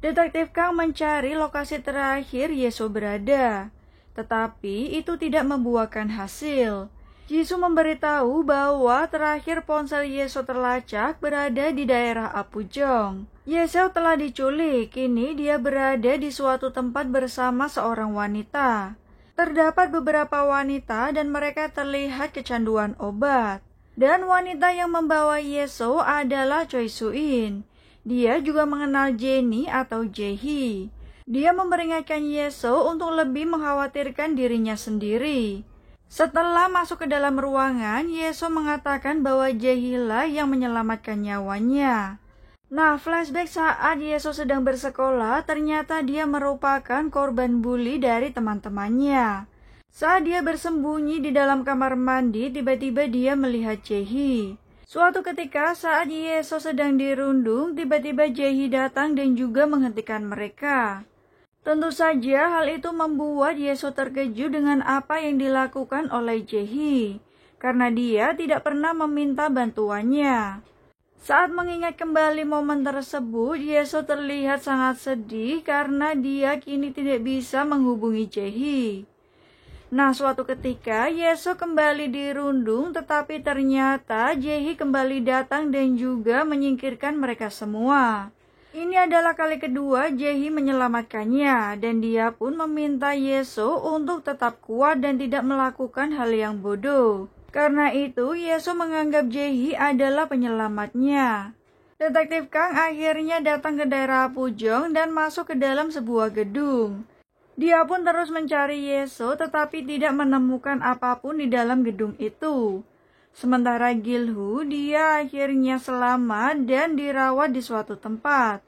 Detektif Kang mencari lokasi terakhir Ye-so berada. Tetapi itu tidak membuahkan hasil. Jisoo memberitahu bahwa terakhir ponsel Ye-so terlacak berada di daerah Apujong. Ye-so telah diculik, kini dia berada di suatu tempat bersama seorang wanita. Terdapat beberapa wanita dan mereka terlihat kecanduan obat. Dan wanita yang membawa Ye-so adalah Choi Soo-in. Dia juga mengenal Jennie atau Jae-hee. Dia memperingatkan Ye-so untuk lebih mengkhawatirkan dirinya sendiri. Setelah masuk ke dalam ruangan, Ye-so mengatakan bahwa Jae-hee lah yang menyelamatkan nyawanya. Nah, flashback saat Yeso sedang bersekolah, ternyata dia merupakan korban bully dari teman-temannya. Saat dia bersembunyi di dalam kamar mandi, tiba-tiba dia melihat Jae-hee. Suatu ketika saat Yeso sedang dirundung, tiba-tiba Jae-hee datang dan juga menghentikan mereka. Tentu saja hal itu membuat Yeso terkejut dengan apa yang dilakukan oleh Jae-hee, karena dia tidak pernah meminta bantuannya. Saat mengingat kembali momen tersebut, Yeso terlihat sangat sedih karena dia kini tidak bisa menghubungi Jae-hee. Nah, suatu ketika Yeso kembali dirundung, tetapi ternyata Jae-hee kembali datang dan juga menyingkirkan mereka semua. Ini adalah kali kedua Jae-hee menyelamatkannya, dan dia pun meminta Yeso untuk tetap kuat dan tidak melakukan hal yang bodoh. Karena itu, Yeso menganggap Jae-hee adalah penyelamatnya. Detektif Kang akhirnya datang ke daerah Pujong dan masuk ke dalam sebuah gedung. Dia pun terus mencari Yeso tetapi tidak menemukan apapun di dalam gedung itu. Sementara Gil-hoo, dia akhirnya selamat dan dirawat di suatu tempat.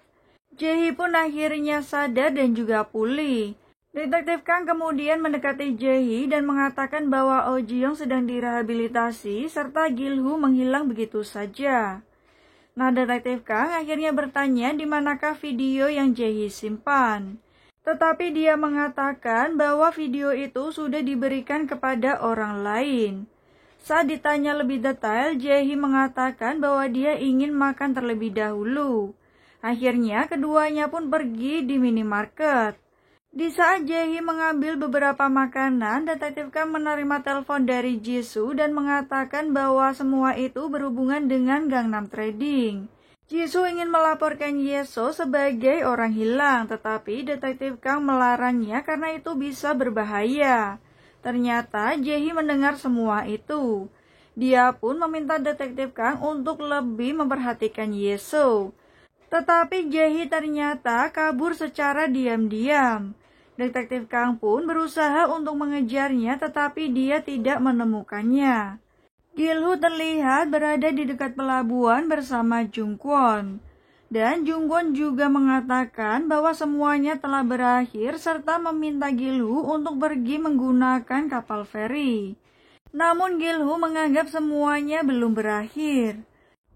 Jae-hee pun akhirnya sadar dan juga pulih. Detektif Kang kemudian mendekati Jae-hee dan mengatakan bahwa Oh Ji-young sedang direhabilitasi serta Gil-hoo menghilang begitu saja. Nah, Detektif Kang akhirnya bertanya di manakah video yang Jae-hee simpan. Tetapi dia mengatakan bahwa video itu sudah diberikan kepada orang lain. Saat ditanya lebih detail, Jae-hee mengatakan bahwa dia ingin makan terlebih dahulu. Akhirnya keduanya pun pergi di minimarket. Di saat Jae-hee mengambil beberapa makanan, Detektif Kang menerima telepon dari Jisoo dan mengatakan bahwa semua itu berhubungan dengan Gangnam Trading. Jisoo ingin melaporkan Yeso sebagai orang hilang, tetapi Detektif Kang melarangnya karena itu bisa berbahaya. Ternyata Jae-hee mendengar semua itu. Dia pun meminta Detektif Kang untuk lebih memperhatikan Yeso. Tetapi Jae-hee ternyata kabur secara diam-diam. Detektif Kang pun berusaha untuk mengejarnya tetapi dia tidak menemukannya. Gil-hoo terlihat berada di dekat pelabuhan bersama Jung-kwon. Dan Jung-kwon juga mengatakan bahwa semuanya telah berakhir serta meminta Gil-hoo untuk pergi menggunakan kapal feri. Namun Gil-hoo menganggap semuanya belum berakhir.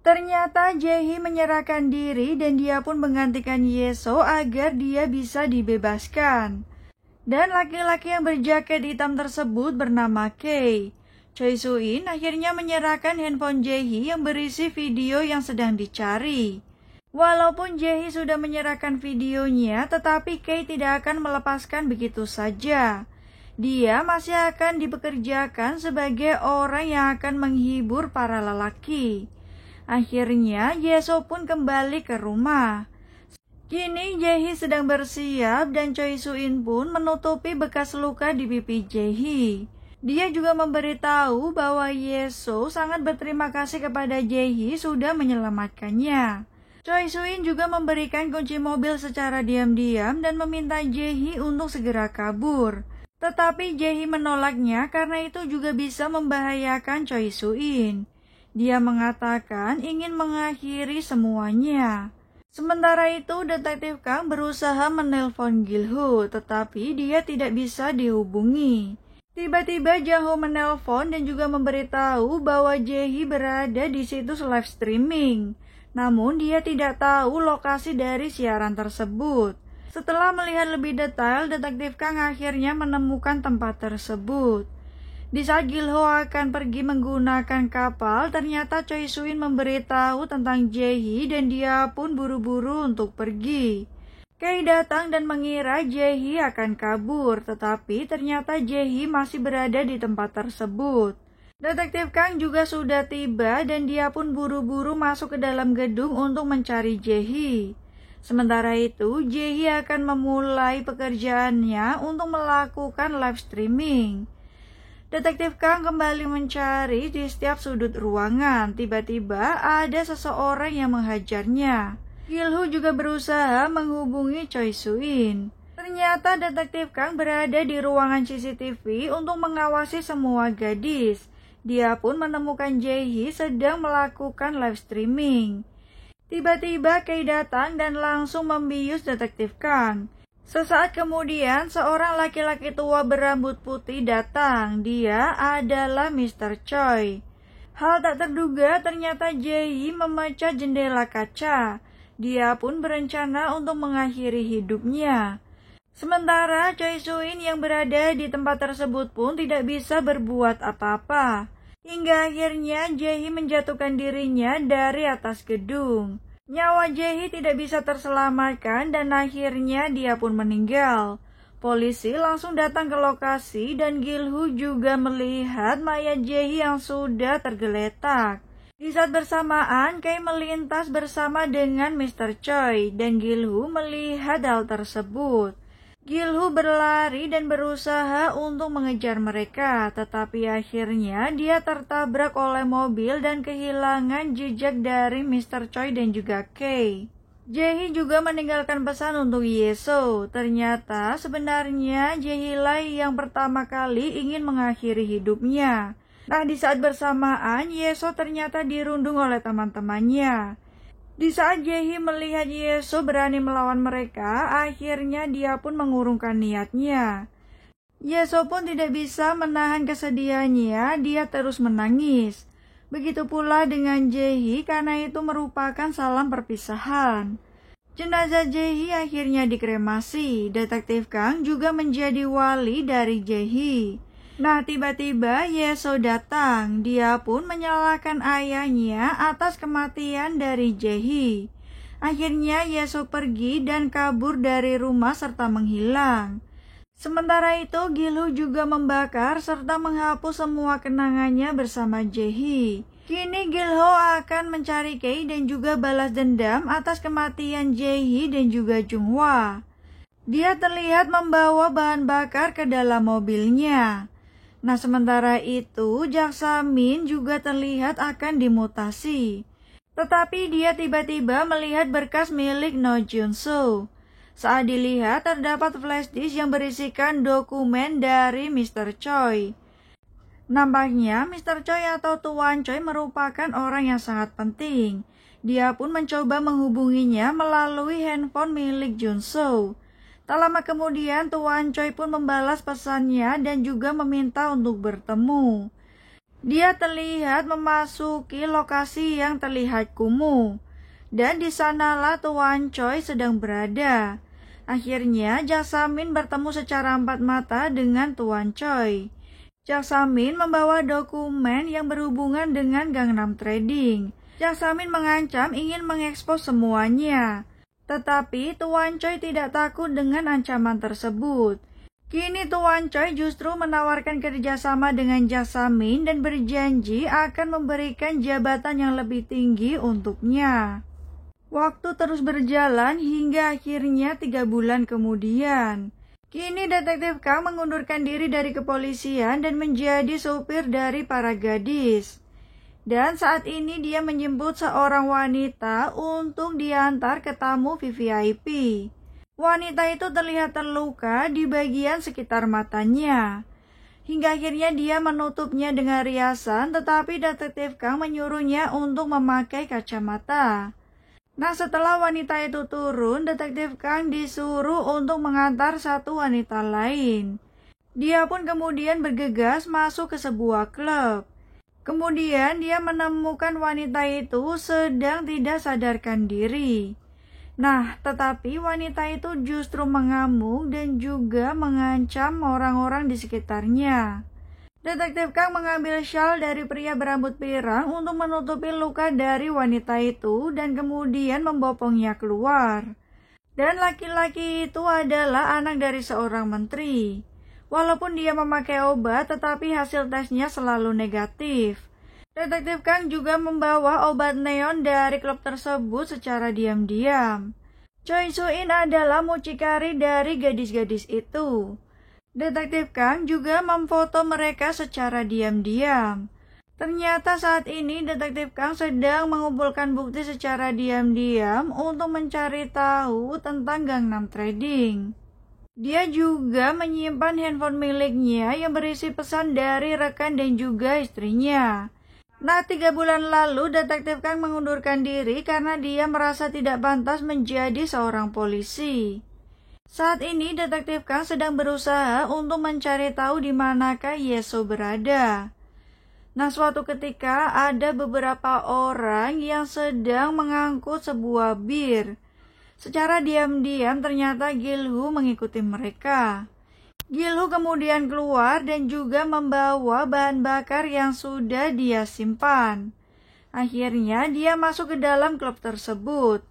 Ternyata Jae-hee menyerahkan diri dan dia pun menggantikan Yeso agar dia bisa dibebaskan. Dan laki-laki yang berjaket hitam tersebut bernama Kei. Choi Soo-in akhirnya menyerahkan handphone Jae-hee yang berisi video yang sedang dicari. Walaupun Jae-hee sudah menyerahkan videonya, tetapi Kei tidak akan melepaskan begitu saja. Dia masih akan dipekerjakan sebagai orang yang akan menghibur para lelaki. Akhirnya, Yeso pun kembali ke rumah. Kini Jae-hee sedang bersiap dan Choi Soo-in pun menutupi bekas luka di pipi Jae-hee. Dia juga memberitahu bahwa Yeso sangat berterima kasih kepada Jae-hee sudah menyelamatkannya. Choi Soo-in juga memberikan kunci mobil secara diam-diam dan meminta Jae-hee untuk segera kabur. Tetapi Jae-hee menolaknya karena itu juga bisa membahayakan Choi Soo-in. Dia mengatakan ingin mengakhiri semuanya. Sementara itu, Detektif Kang berusaha menelpon Gil-hoo, tetapi dia tidak bisa dihubungi. Tiba-tiba Jang-ho menelpon dan juga memberitahu bahwa Jae-hee berada di situs live streaming. Namun dia tidak tahu lokasi dari siaran tersebut. Setelah melihat lebih detail, Detektif Kang akhirnya menemukan tempat tersebut. Di saat Gil-hoo akan pergi menggunakan kapal, ternyata Choi Soo-in memberitahu tentang Jae-hee dan dia pun buru-buru untuk pergi. Kei datang dan mengira Jae-hee akan kabur, tetapi ternyata Jae-hee masih berada di tempat tersebut. Detektif Kang juga sudah tiba dan dia pun buru-buru masuk ke dalam gedung untuk mencari Jae-hee. Sementara itu, Jae-hee akan memulai pekerjaannya untuk melakukan live streaming. Detektif Kang kembali mencari di setiap sudut ruangan. Tiba-tiba ada seseorang yang menghajarnya. Gil-hoo juga berusaha menghubungi Choi Soo-in. Ternyata Detektif Kang berada di ruangan CCTV untuk mengawasi semua gadis. Dia pun menemukan Jae-hee sedang melakukan live streaming. Tiba-tiba Kay datang dan langsung membius Detektif Kang. Sesaat kemudian, seorang laki-laki tua berambut putih datang. Dia adalah Mr. Choi. Hal tak terduga, ternyata Jae-hee memecah jendela kaca. Dia pun berencana untuk mengakhiri hidupnya. Sementara Choi Soo-in yang berada di tempat tersebut pun tidak bisa berbuat apa-apa. Hingga akhirnya Jae-hee menjatuhkan dirinya dari atas gedung. Nyawa Jae-hee tidak bisa terselamatkan dan akhirnya dia pun meninggal. Polisi langsung datang ke lokasi dan Gil-hoo juga melihat mayat Jae-hee yang sudah tergeletak. Di saat bersamaan, Kay melintas bersama dengan Mr. Choi dan Gil-hoo melihat hal tersebut. Gil-hoo berlari dan berusaha untuk mengejar mereka, tetapi akhirnya dia tertabrak oleh mobil dan kehilangan jejak dari Mr. Choi dan juga Kay. Jae-hee juga meninggalkan pesan untuk Yeso. Ternyata sebenarnya Jae-hee lah yang pertama kali ingin mengakhiri hidupnya. Nah, di saat bersamaan, Yeso ternyata dirundung oleh teman-temannya. Di saat Jae-hee melihat Yeso berani melawan mereka, akhirnya dia pun mengurungkan niatnya. Yeso pun tidak bisa menahan kesedihannya, dia terus menangis. Begitu pula dengan Jae-hee karena itu merupakan salam perpisahan. Jenazah Jae-hee akhirnya dikremasi. Detektif Kang juga menjadi wali dari Jae-hee. Nah, tiba-tiba Yeso datang. Dia pun menyalahkan ayahnya atas kematian dari Jae-hee. Akhirnya Yeso pergi dan kabur dari rumah serta menghilang. Sementara itu, Gil-hoo juga membakar serta menghapus semua kenangannya bersama Jae-hee. Kini Gil-hoo akan mencari Kay dan juga balas dendam atas kematian Jae-hee dan juga Jung-hwa. Dia terlihat membawa bahan bakar ke dalam mobilnya. Nah, sementara itu, Jaksa Min juga terlihat akan dimutasi. Tetapi dia tiba-tiba melihat berkas milik No Jun-soo. Saat dilihat, terdapat flash disk yang berisikan dokumen dari Mr. Choi. Nampaknya, Mr. Choi atau Tuan Choi merupakan orang yang sangat penting. Dia pun mencoba menghubunginya melalui handphone milik Jun-soo. Tak lama kemudian, Tuan Choi pun membalas pesannya dan juga meminta untuk bertemu. Dia terlihat memasuki lokasi yang terlihat kumuh, dan di sanalah Tuan Choi sedang berada. Akhirnya, Jaksa Min bertemu secara empat mata dengan Tuan Choi. Jaksa Min membawa dokumen yang berhubungan dengan Gangnam Trading. Jaksa Min mengancam ingin mengekspos semuanya. Tetapi Tuan Choi tidak takut dengan ancaman tersebut. Kini Tuan Choi justru menawarkan kerjasama dengan Jaksa Min dan berjanji akan memberikan jabatan yang lebih tinggi untuknya. Waktu terus berjalan hingga akhirnya 3 bulan kemudian. Kini Detektif Kang mengundurkan diri dari kepolisian dan menjadi sopir dari para gadis. Dan saat ini dia menjemput seorang wanita untuk diantar ke tamu VVIP. Wanita itu terlihat terluka di bagian sekitar matanya. Hingga akhirnya dia menutupnya dengan riasan, tetapi Detektif Kang menyuruhnya untuk memakai kacamata. Nah, setelah wanita itu turun, Detektif Kang disuruh untuk mengantar satu wanita lain. Dia pun kemudian bergegas masuk ke sebuah klub. Kemudian dia menemukan wanita itu sedang tidak sadarkan diri. Nah, tetapi wanita itu justru mengamuk dan juga mengancam orang-orang di sekitarnya. Detektif Kang mengambil syal dari pria berambut pirang untuk menutupi luka dari wanita itu dan kemudian membopongnya keluar. Dan laki-laki itu adalah anak dari seorang menteri. Walaupun dia memakai obat, tetapi hasil tesnya selalu negatif. Detektif Kang juga membawa obat neon dari klub tersebut secara diam-diam. Choi Soo-in adalah mucikari dari gadis-gadis itu. Detektif Kang juga memfoto mereka secara diam-diam. Ternyata saat ini Detektif Kang sedang mengumpulkan bukti secara diam-diam untuk mencari tahu tentang Gangnam Trading. Dia juga menyimpan handphone miliknya yang berisi pesan dari rekan dan juga istrinya. Nah, 3 bulan lalu Detektif Kang mengundurkan diri karena dia merasa tidak pantas menjadi seorang polisi. Saat ini Detektif Kang sedang berusaha untuk mencari tahu di manakah Yeso berada. Nah, suatu ketika ada beberapa orang yang sedang mengangkut sebuah bir. Secara diam-diam ternyata Gilhu mengikuti mereka. Gilhu kemudian keluar dan juga membawa bahan bakar yang sudah dia simpan. Akhirnya dia masuk ke dalam klub tersebut.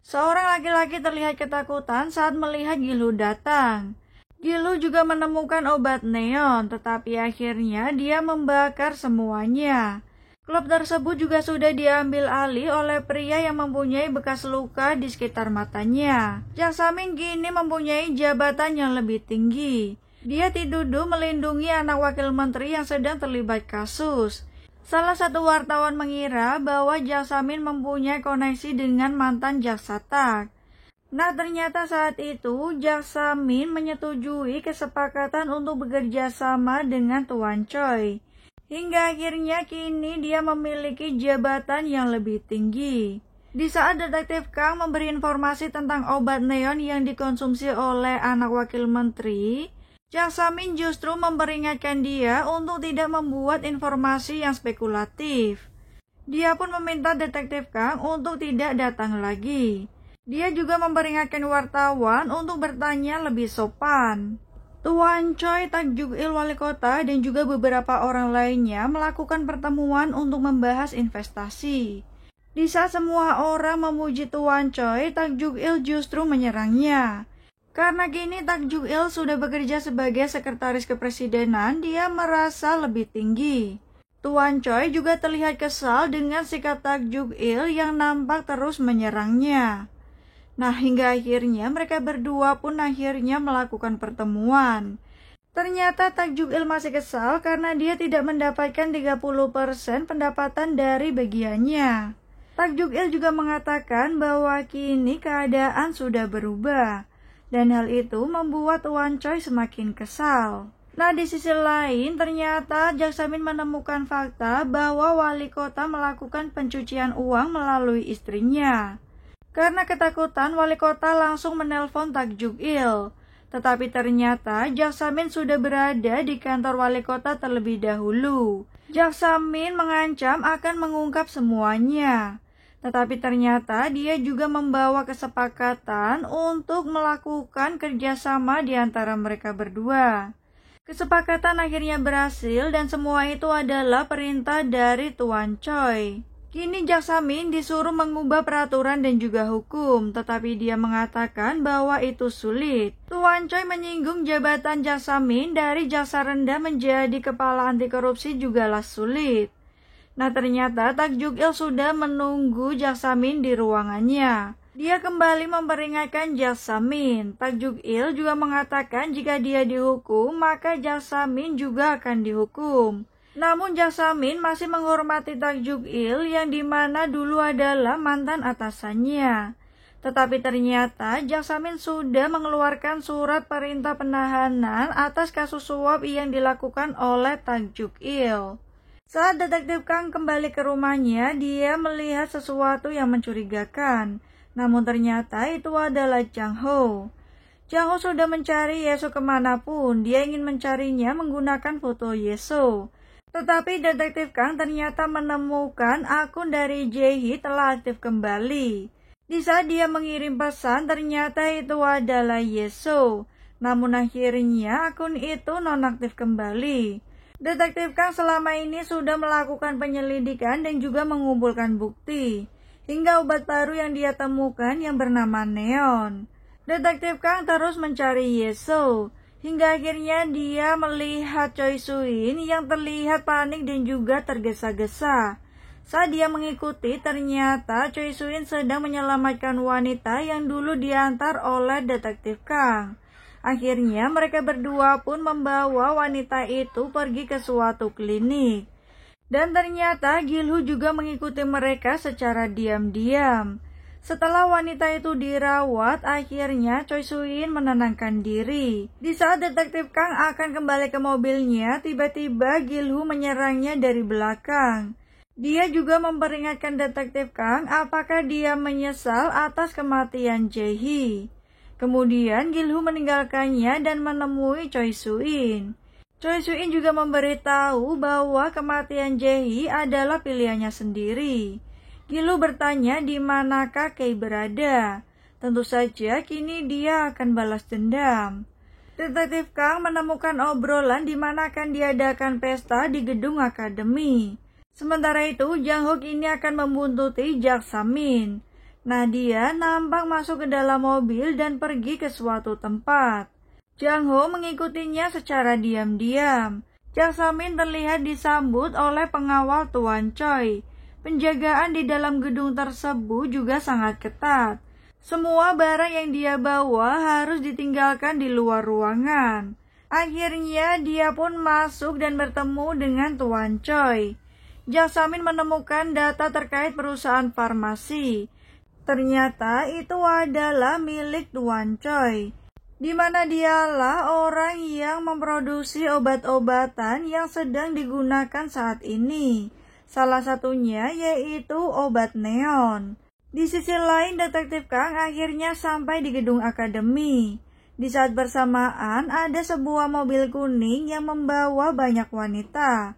Seorang laki-laki terlihat ketakutan saat melihat Gilhu datang. Gilhu juga menemukan obat neon, tetapi akhirnya dia membakar semuanya. Klub tersebut juga sudah diambil alih oleh pria yang mempunyai bekas luka di sekitar matanya. Jiang Zemin kini mempunyai jabatan yang lebih tinggi. Dia dituduh melindungi anak wakil menteri yang sedang terlibat kasus. Salah satu wartawan mengira bahwa Jiang Zemin mempunyai koneksi dengan mantan jaksa Tak. Nah, ternyata saat itu Jiang Zemin menyetujui kesepakatan untuk bekerja sama dengan Tuan Choi. Hingga akhirnya kini dia memiliki jabatan yang lebih tinggi. Di saat Detektif Kang memberi informasi tentang obat neon yang dikonsumsi oleh anak wakil menteri, Jiang Zemin justru memperingatkan dia untuk tidak membuat informasi yang spekulatif. Dia pun meminta Detektif Kang untuk tidak datang lagi. Dia juga memperingatkan wartawan untuk bertanya lebih sopan. Tuan Choi, Tak Juk-il wali kota dan juga beberapa orang lainnya melakukan pertemuan untuk membahas investasi. Di saat semua orang memuji Tuan Choi, Tak Juk-il justru menyerangnya. Karena kini Tak Juk-il sudah bekerja sebagai sekretaris kepresidenan, dia merasa lebih tinggi. Tuan Choi juga terlihat kesal dengan sikap Tak Juk-il yang nampak terus menyerangnya. Nah, hingga akhirnya mereka berdua pun akhirnya melakukan pertemuan. Ternyata Tak Juk-il masih kesal karena dia tidak mendapatkan 30% pendapatan dari bagiannya. Tak Juk-il juga mengatakan bahwa kini keadaan sudah berubah. Dan hal itu membuat Tuan Choi semakin kesal. Nah, di sisi lain ternyata Jiang Zemin menemukan fakta bahwa wali kota melakukan pencucian uang melalui istrinya. Karena ketakutan, wali kota langsung menelpon Tak Juk-il. Tetapi ternyata Jiang Zemin sudah berada di kantor wali kota terlebih dahulu. Jiang Zemin mengancam akan mengungkap semuanya. Tetapi ternyata dia juga membawa kesepakatan untuk melakukan kerjasama di antara mereka berdua. Kesepakatan akhirnya berhasil dan semua itu adalah perintah dari Tuan Choi. Kini Jiang Zemin disuruh mengubah peraturan dan juga hukum, tetapi dia mengatakan bahwa itu sulit. Tuan Choi menyinggung jabatan Jiang Zemin dari jaksa rendah menjadi kepala anti korupsi jugalah sulit. Nah, ternyata Tak Juk-il sudah menunggu Jiang Zemin di ruangannya. Dia kembali memperingatkan Jiang Zemin. Tak Juk-il juga mengatakan jika dia dihukum, maka Jiang Zemin juga akan dihukum. Namun Jiang Zemin masih menghormati Tak Juk-il yang dimana dulu adalah mantan atasannya. Tetapi ternyata Jiang Zemin sudah mengeluarkan surat perintah penahanan atas kasus suap yang dilakukan oleh Tak Juk-il. Saat Detektif Kang kembali ke rumahnya, dia melihat sesuatu yang mencurigakan. Namun ternyata itu adalah Chang Ho. Chang Ho sudah mencari Yeso kemanapun. Dia ingin mencarinya menggunakan foto Yeso. Tetapi Detektif Kang ternyata menemukan akun dari Jae-hee telah aktif kembali. Di saat dia mengirim pesan, ternyata itu adalah Yeso. Namun akhirnya akun itu nonaktif kembali. Detektif Kang selama ini sudah melakukan penyelidikan dan juga mengumpulkan bukti. Hingga obat baru yang dia temukan yang bernama neon. Detektif Kang terus mencari Yeso. Hingga akhirnya dia melihat Choi Soo-in yang terlihat panik dan juga tergesa-gesa. Saat dia mengikuti, ternyata Choi Soo-in sedang menyelamatkan wanita yang dulu diantar oleh Detektif Kang. Akhirnya mereka berdua pun membawa wanita itu pergi ke suatu klinik. Dan ternyata Gilhu juga mengikuti mereka secara diam-diam. Setelah wanita itu dirawat, akhirnya Choi Soo-in menenangkan diri. Di saat Detektif Kang akan kembali ke mobilnya, tiba-tiba Gilhu menyerangnya dari belakang. Dia juga memperingatkan detektif Kang apakah dia menyesal atas kematian Jae-hee. Kemudian Gil-hoo meninggalkannya dan menemui Choi Soo-in. Choi Soo-in juga memberitahu bahwa kematian Jae-hee adalah pilihannya sendiri. Gil-hoo bertanya di manakah Kei berada. Tentu saja kini dia akan balas dendam. Detektif Kang menemukan obrolan di mana akan diadakan pesta di gedung akademi. Sementara itu, Jang-ho ini akan membuntuti Jak Sa-min. Nah, dia nampak masuk ke dalam mobil dan pergi ke suatu tempat. Jang-ho mengikutinya secara diam-diam. Jak Sa-min terlihat disambut oleh pengawal Tuan Choi. Penjagaan di dalam gedung tersebut juga sangat ketat. Semua barang yang dia bawa harus ditinggalkan di luar ruangan. Akhirnya dia pun masuk dan bertemu dengan Tuan Choi. Jak Sa-min menemukan data terkait perusahaan farmasi. Ternyata itu adalah milik Tuan Choi, di mana dialah orang yang memproduksi obat-obatan yang sedang digunakan saat ini. Salah satunya yaitu obat neon. Di sisi lain, detektif Kang akhirnya sampai di gedung akademi. Di saat bersamaan, ada sebuah mobil kuning yang membawa banyak wanita.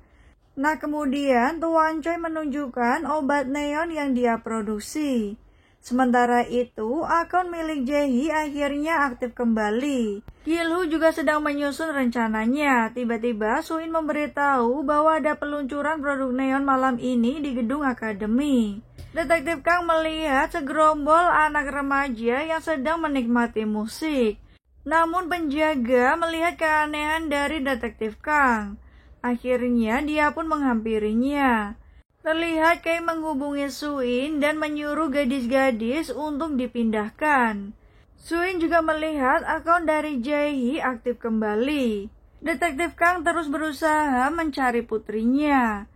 Nah, kemudian Tuan Choi menunjukkan obat neon yang dia produksi. Sementara itu, akun milik Jae-hee akhirnya aktif kembali. Gil-hoo juga sedang menyusun rencananya. Tiba-tiba, Soo-in memberitahu bahwa ada peluncuran produk neon malam ini di gedung akademi. Detektif Kang melihat segerombol anak remaja yang sedang menikmati musik. Namun penjaga melihat keanehan dari detektif Kang. Akhirnya dia pun menghampirinya. Terlihat Kei menghubungi Soo-in dan menyuruh gadis-gadis untuk dipindahkan. Soo-in juga melihat akun dari Jae-hee aktif kembali. Detektif Kang terus berusaha mencari putrinya.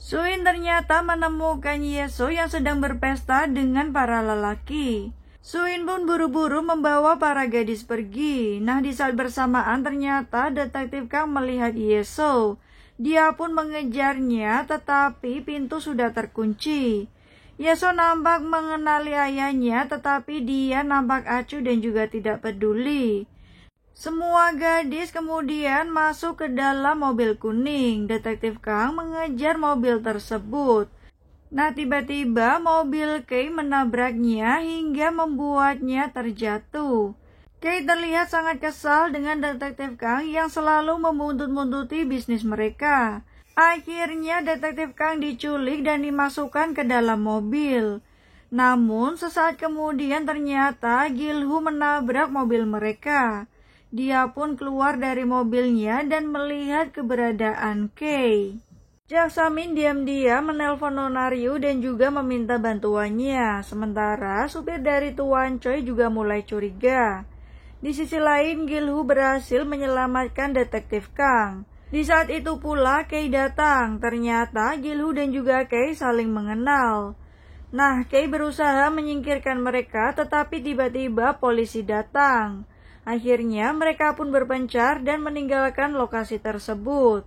Soo-in ternyata menemukan Yeso yang sedang berpesta dengan para lelaki. Soo-in pun buru-buru membawa para gadis pergi. Nah, di saat bersamaan ternyata detektif Kang melihat Yeso. Dia pun mengejarnya, tetapi pintu sudah terkunci. Yeso nampak mengenali ayahnya, tetapi dia nampak acuh dan juga tidak peduli. Semua gadis kemudian masuk ke dalam mobil kuning. Detektif Kang mengejar mobil tersebut. Nah, tiba-tiba mobil Kei menabraknya hingga membuatnya terjatuh. Kei terlihat sangat kesal dengan detektif Kang yang selalu membuntut-buntuti bisnis mereka. Akhirnya detektif Kang diculik dan dimasukkan ke dalam mobil. Namun sesaat kemudian ternyata Gil-hoo menabrak mobil mereka. Dia pun keluar dari mobilnya dan melihat keberadaan Kei. Jak Sa-min diam-diam menelpon Nona Ryu dan juga meminta bantuannya. Sementara supir dari Tuan Choi juga mulai curiga. Di sisi lain, Gil-hoo berhasil menyelamatkan detektif Kang. Di saat itu pula Kei datang. Ternyata Gil-hoo dan juga Kei saling mengenal. Nah, Kei berusaha menyingkirkan mereka, tetapi tiba-tiba polisi datang. Akhirnya mereka pun berpencar dan meninggalkan lokasi tersebut.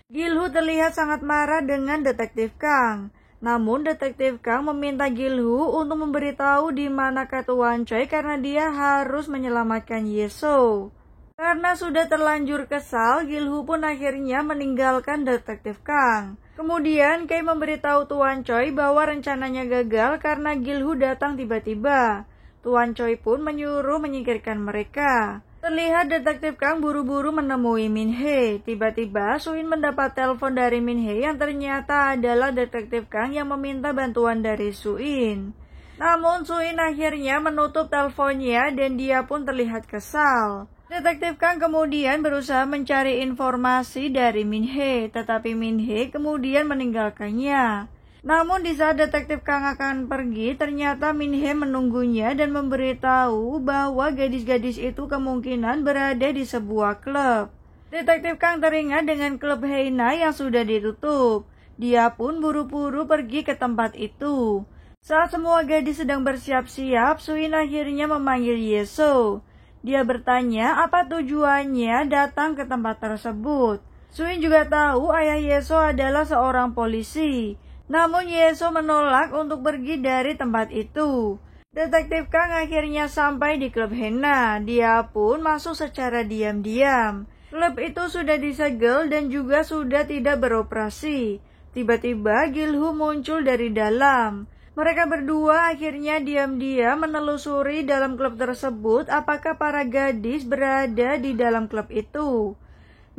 Gil-hoo terlihat sangat marah dengan detektif Kang. Namun detektif Kang meminta Gil-hoo untuk memberitahu di manakah Tuan Choi karena dia harus menyelamatkan Yeso. Karena sudah terlanjur kesal, Gil-hoo pun akhirnya meninggalkan detektif Kang. Kemudian Kei memberitahu Tuan Choi bahwa rencananya gagal karena Gil-hoo datang tiba-tiba. Tuan Choi pun menyuruh menyingkirkan mereka. Terlihat detektif Kang buru-buru menemui Min-hee. Tiba-tiba Soo-in mendapat telepon dari Min-hee yang ternyata adalah detektif Kang yang meminta bantuan dari Soo-in. Namun Soo-in akhirnya menutup teleponnya dan dia pun terlihat kesal. Detektif Kang kemudian berusaha mencari informasi dari Min-hee, tetapi Min-hee kemudian meninggalkannya. Namun di saat detektif Kang akan pergi, ternyata Min-hee menunggunya dan memberitahu bahwa gadis-gadis itu kemungkinan berada di sebuah klub. Detektif Kang teringat dengan klub Heina yang sudah ditutup. Dia pun buru-buru pergi ke tempat itu. Saat semua gadis sedang bersiap-siap, Soo-in akhirnya memanggil Yeso. Dia bertanya apa tujuannya datang ke tempat tersebut. Soo-in juga tahu ayah Yeso adalah seorang polisi. Namun Yeso menolak untuk pergi dari tempat itu. Detektif Kang akhirnya sampai di klub henna. Dia pun masuk secara diam-diam. Klub itu sudah disegel dan juga sudah tidak beroperasi. Tiba-tiba Gil-hu muncul dari dalam. Mereka berdua akhirnya diam-diam menelusuri dalam klub tersebut apakah para gadis berada di dalam klub itu.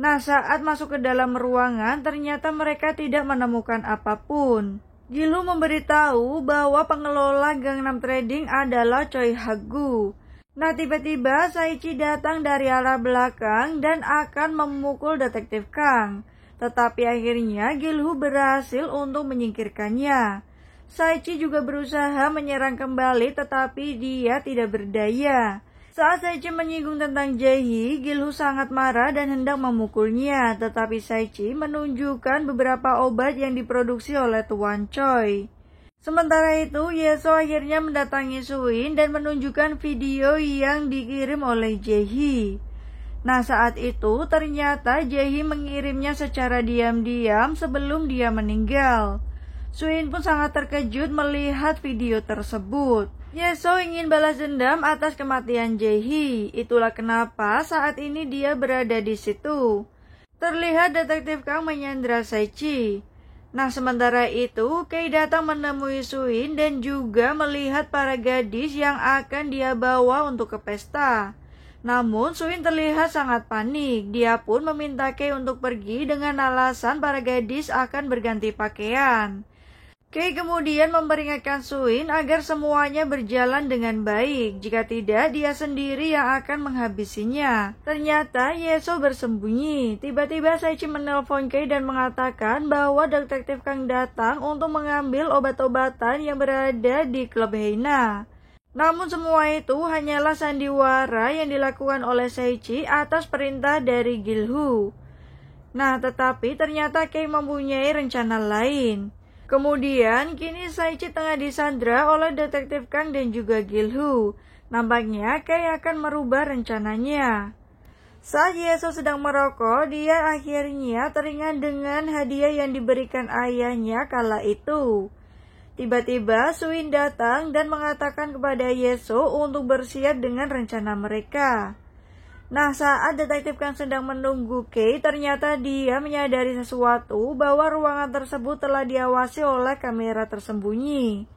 Nah, saat masuk ke dalam ruangan, ternyata mereka tidak menemukan apapun. Gil-hu memberitahu bahwa pengelola Gangnam Trading adalah Choi Hak-gu. Nah, tiba-tiba Saichi datang dari arah belakang dan akan memukul detektif Kang. Tetapi akhirnya Gil-hu berhasil untuk menyingkirkannya. Saichi juga berusaha menyerang kembali tetapi dia tidak berdaya. Saat Saichi menyinggung tentang Jae-hee, Gil-hu sangat marah dan hendak memukulnya, tetapi Saichi menunjukkan beberapa obat yang diproduksi oleh Tuan Choi. Sementara itu, Yeso akhirnya mendatangi Suin dan menunjukkan video yang dikirim oleh Jae-hee. Nah, saat itu ternyata Jae-hee mengirimnya secara diam-diam sebelum dia meninggal. Suin pun sangat terkejut melihat video tersebut. Yeso ingin balas dendam atas kematian Jae-hee. Itulah kenapa saat ini dia berada di situ. Terlihat detektif Kang menyandra Saichi. Nah, sementara itu Kei datang menemui Suin dan juga melihat para gadis yang akan dia bawa untuk ke pesta. Namun Suin terlihat sangat panik. Dia pun meminta Kei untuk pergi dengan alasan para gadis akan berganti pakaian. Kei kemudian memperingatkan Suin agar semuanya berjalan dengan baik. Jika tidak, dia sendiri yang akan menghabisinya. Ternyata Yeso bersembunyi. Tiba-tiba Saichi menelpon Kei dan mengatakan bahwa detektif Kang datang untuk mengambil obat-obatan yang berada di klub henna. Namun semua itu hanyalah sandiwara yang dilakukan oleh Saichi atas perintah dari Gil-hu. Nah, tetapi ternyata Kei mempunyai rencana lain. Kemudian, kini Saichi tengah disandra oleh detektif Kang dan juga Gil-hu. Nampaknya Kei akan merubah rencananya. Saat Yeso sedang merokok, dia akhirnya teringat dengan hadiah yang diberikan ayahnya kala itu. Tiba-tiba Suin datang dan mengatakan kepada Yeso untuk bersiap dengan rencana mereka. Nah, saat detektif Kang sedang menunggu Kei, ternyata dia menyadari sesuatu bahwa ruangan tersebut telah diawasi oleh kamera tersembunyi.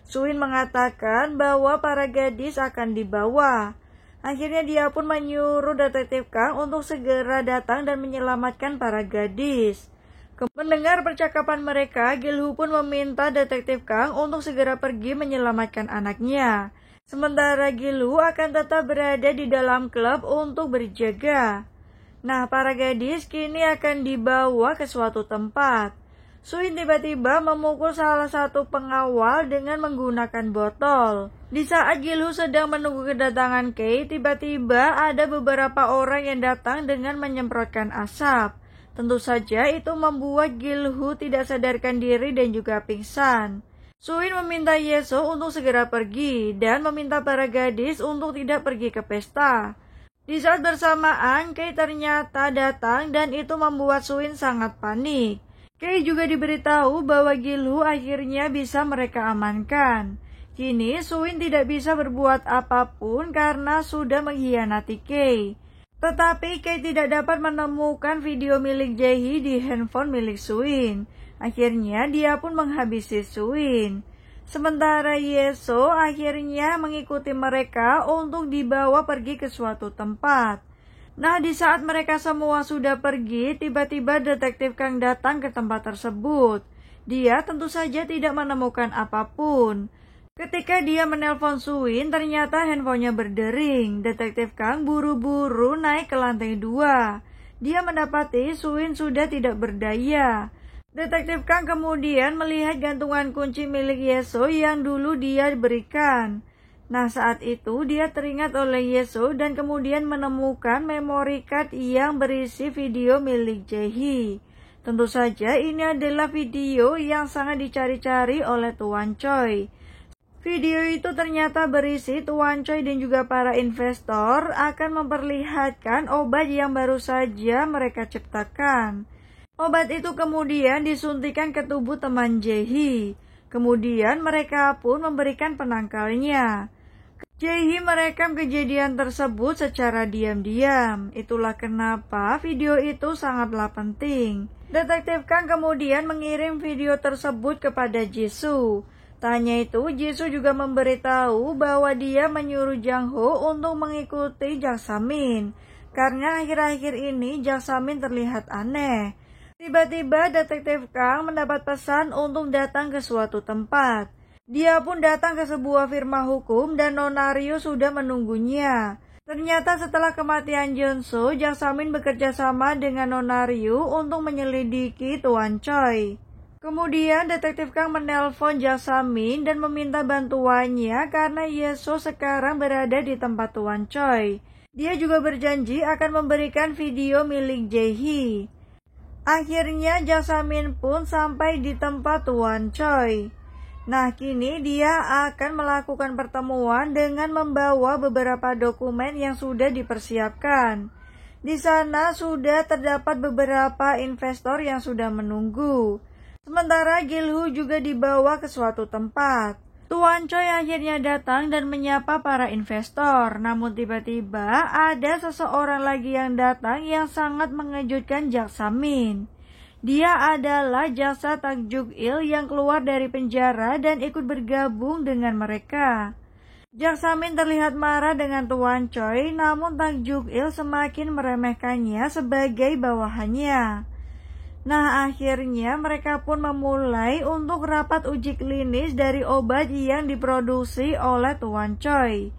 Suin mengatakan bahwa para gadis akan dibawa. Akhirnya dia pun menyuruh detektif Kang untuk segera datang dan menyelamatkan para gadis. Mendengar percakapan mereka, Gil-hu pun meminta detektif Kang untuk segera pergi menyelamatkan anaknya. Sementara Gil-hu akan tetap berada di dalam klub untuk berjaga. Nah, para gadis kini akan dibawa ke suatu tempat. Suin tiba-tiba memukul salah satu pengawal dengan menggunakan botol. Di saat Gil-hu sedang menunggu kedatangan Kei, tiba-tiba ada beberapa orang yang datang dengan menyemprotkan asap. Tentu saja itu membuat Gil-hu tidak sadarkan diri dan juga pingsan. Suin meminta Yeso untuk segera pergi dan meminta para gadis untuk tidak pergi ke pesta. Di saat bersamaan, Kei ternyata datang dan itu membuat Suin sangat panik. Kei juga diberitahu bahwa Gil-hu akhirnya bisa mereka amankan. Kini Suin tidak bisa berbuat apapun karena sudah mengkhianati Kei. Tetapi Kei tidak dapat menemukan video milik Jae-hee di handphone milik Suin. Akhirnya dia pun menghabisi Suin. Sementara Yeso akhirnya mengikuti mereka untuk dibawa pergi ke suatu tempat. Nah, di saat mereka semua sudah pergi, tiba-tiba detektif Kang datang ke tempat tersebut. Dia tentu saja tidak menemukan apapun. Ketika dia menelpon Suin, ternyata handphonenya berdering. Detektif Kang buru-buru naik ke lantai 2. Dia mendapati Suin sudah tidak berdaya. Detektif Kang kemudian melihat gantungan kunci milik Yeso yang dulu dia berikan. Nah, saat itu dia teringat oleh Yeso dan kemudian menemukan memory card yang berisi video milik Jae-hee. Tentu saja ini adalah video yang sangat dicari-cari oleh Tuan Choi. Video itu ternyata berisi Tuan Choi dan juga para investor akan memperlihatkan obat yang baru saja mereka ciptakan. Obat itu kemudian disuntikan ke tubuh teman Jae-hee. Kemudian mereka pun memberikan penangkalnya. Jae-hee merekam kejadian tersebut secara diam-diam. Itulah kenapa video itu sangatlah penting. Detektif Kang kemudian mengirim video tersebut kepada Jisoo. Tak hanya itu, Jisoo juga memberitahu bahwa dia menyuruh Jang Ho untuk mengikuti Jang Samin. Karena akhir-akhir ini Jang Samin terlihat aneh. Tiba-tiba Detektif Kang mendapat pesan untuk datang ke suatu tempat. Dia pun datang ke sebuah firma hukum dan Nona Ryu sudah menunggunya. Ternyata setelah kematian Jeonso, Jang Samin bekerja sama dengan Nona Ryu untuk menyelidiki Tuan Choi. Kemudian Detektif Kang menelpon Jang Samin dan meminta bantuannya karena Yeso sekarang berada di tempat Tuan Choi. Dia juga berjanji akan memberikan video milik Jae-hee. Akhirnya Jang Samin pun sampai di tempat Tuan Choi. Nah, kini dia akan melakukan pertemuan dengan membawa beberapa dokumen yang sudah dipersiapkan. Di sana sudah terdapat beberapa investor yang sudah menunggu. Sementara Gil-hoo juga dibawa ke suatu tempat. Tuan Choi akhirnya datang dan menyapa para investor. Namun tiba-tiba ada seseorang lagi yang datang yang sangat mengejutkan Jang Samin. Dia adalah jaksa Tak Juk-il yang keluar dari penjara dan ikut bergabung dengan mereka. Jang Samin terlihat marah dengan Tuan Choi, namun Tak Juk-il semakin meremehkannya sebagai bawahannya. Nah, akhirnya mereka pun memulai untuk rapat uji klinis dari obat yang diproduksi oleh Tuan Choi.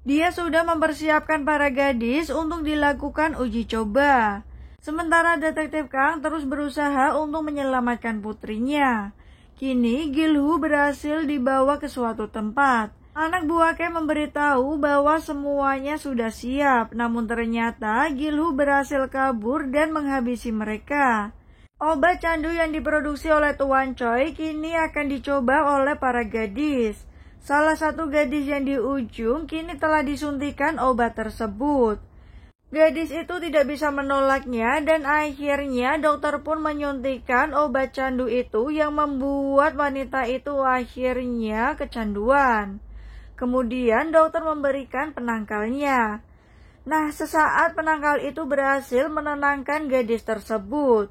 Dia sudah mempersiapkan para gadis untuk dilakukan uji coba. Sementara Detektif Kang terus berusaha untuk menyelamatkan putrinya. Kini Gil-hoo berhasil dibawa ke suatu tempat. Anak buah Kang memberitahu bahwa semuanya sudah siap, namun ternyata Gil-hoo berhasil kabur dan menghabisi mereka. Obat candu yang diproduksi oleh Tuan Choi kini akan dicoba oleh para gadis. Salah satu gadis yang di ujung kini telah disuntikan obat tersebut. Gadis itu tidak bisa menolaknya dan akhirnya dokter pun menyuntikkan obat candu itu yang membuat wanita itu akhirnya kecanduan. Kemudian dokter memberikan penangkalnya. Nah, sesaat penangkal itu berhasil menenangkan gadis tersebut.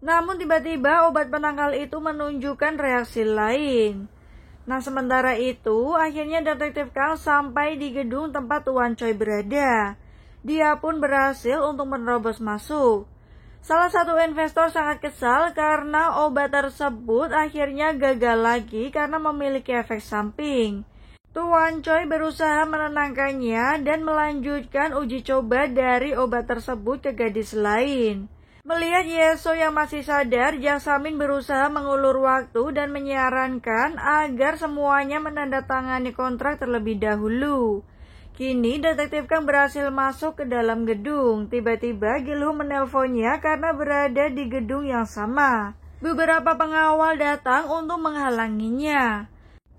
Namun tiba-tiba obat penangkal itu menunjukkan reaksi lain. Nah, sementara itu akhirnya Detektif Kang sampai di gedung tempat Tuan Choi berada. Dia pun berhasil untuk menerobos masuk. Salah satu investor sangat kesal karena obat tersebut akhirnya gagal lagi karena memiliki efek samping. Tuan Choi berusaha menenangkannya dan melanjutkan uji coba dari obat tersebut ke gadis lain. Melihat Yeso yang masih sadar, Jang Samin berusaha mengulur waktu dan menyarankan agar semuanya menandatangani kontrak terlebih dahulu. Kini Detektif Kang berhasil masuk ke dalam gedung. Tiba-tiba Gil-hoo menelponnya karena berada di gedung yang sama. Beberapa pengawal datang untuk menghalanginya.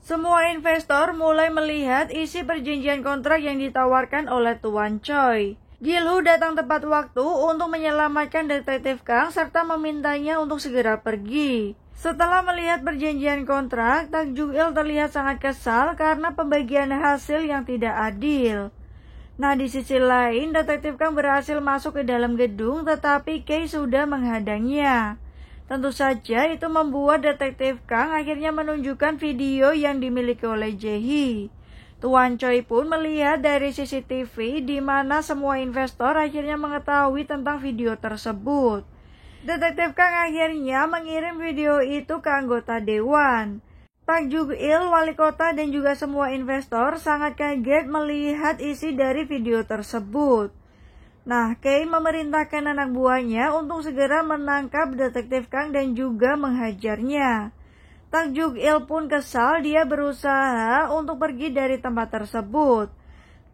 Semua investor mulai melihat isi perjanjian kontrak yang ditawarkan oleh Tuan Choi. Gil-hoo datang tepat waktu untuk menyelamatkan Detektif Kang serta memintanya untuk segera pergi. Setelah melihat perjanjian kontrak, Tak Juk-il terlihat sangat kesal karena pembagian hasil yang tidak adil. Nah, di sisi lain, Detektif Kang berhasil masuk ke dalam gedung tetapi Kei sudah menghadangnya. Tentu saja itu membuat Detektif Kang akhirnya menunjukkan video yang dimiliki oleh Jae-hee. Tuan Choi pun melihat dari CCTV di mana semua investor akhirnya mengetahui tentang video tersebut. Detektif Kang akhirnya mengirim video itu ke anggota dewan. Tak Juk-il, wali kota dan juga semua investor sangat kaget melihat isi dari video tersebut. Nah, Kei memerintahkan anak buahnya untuk segera menangkap Detektif Kang dan juga menghajarnya. Tak Juk-il pun kesal, dia berusaha untuk pergi dari tempat tersebut.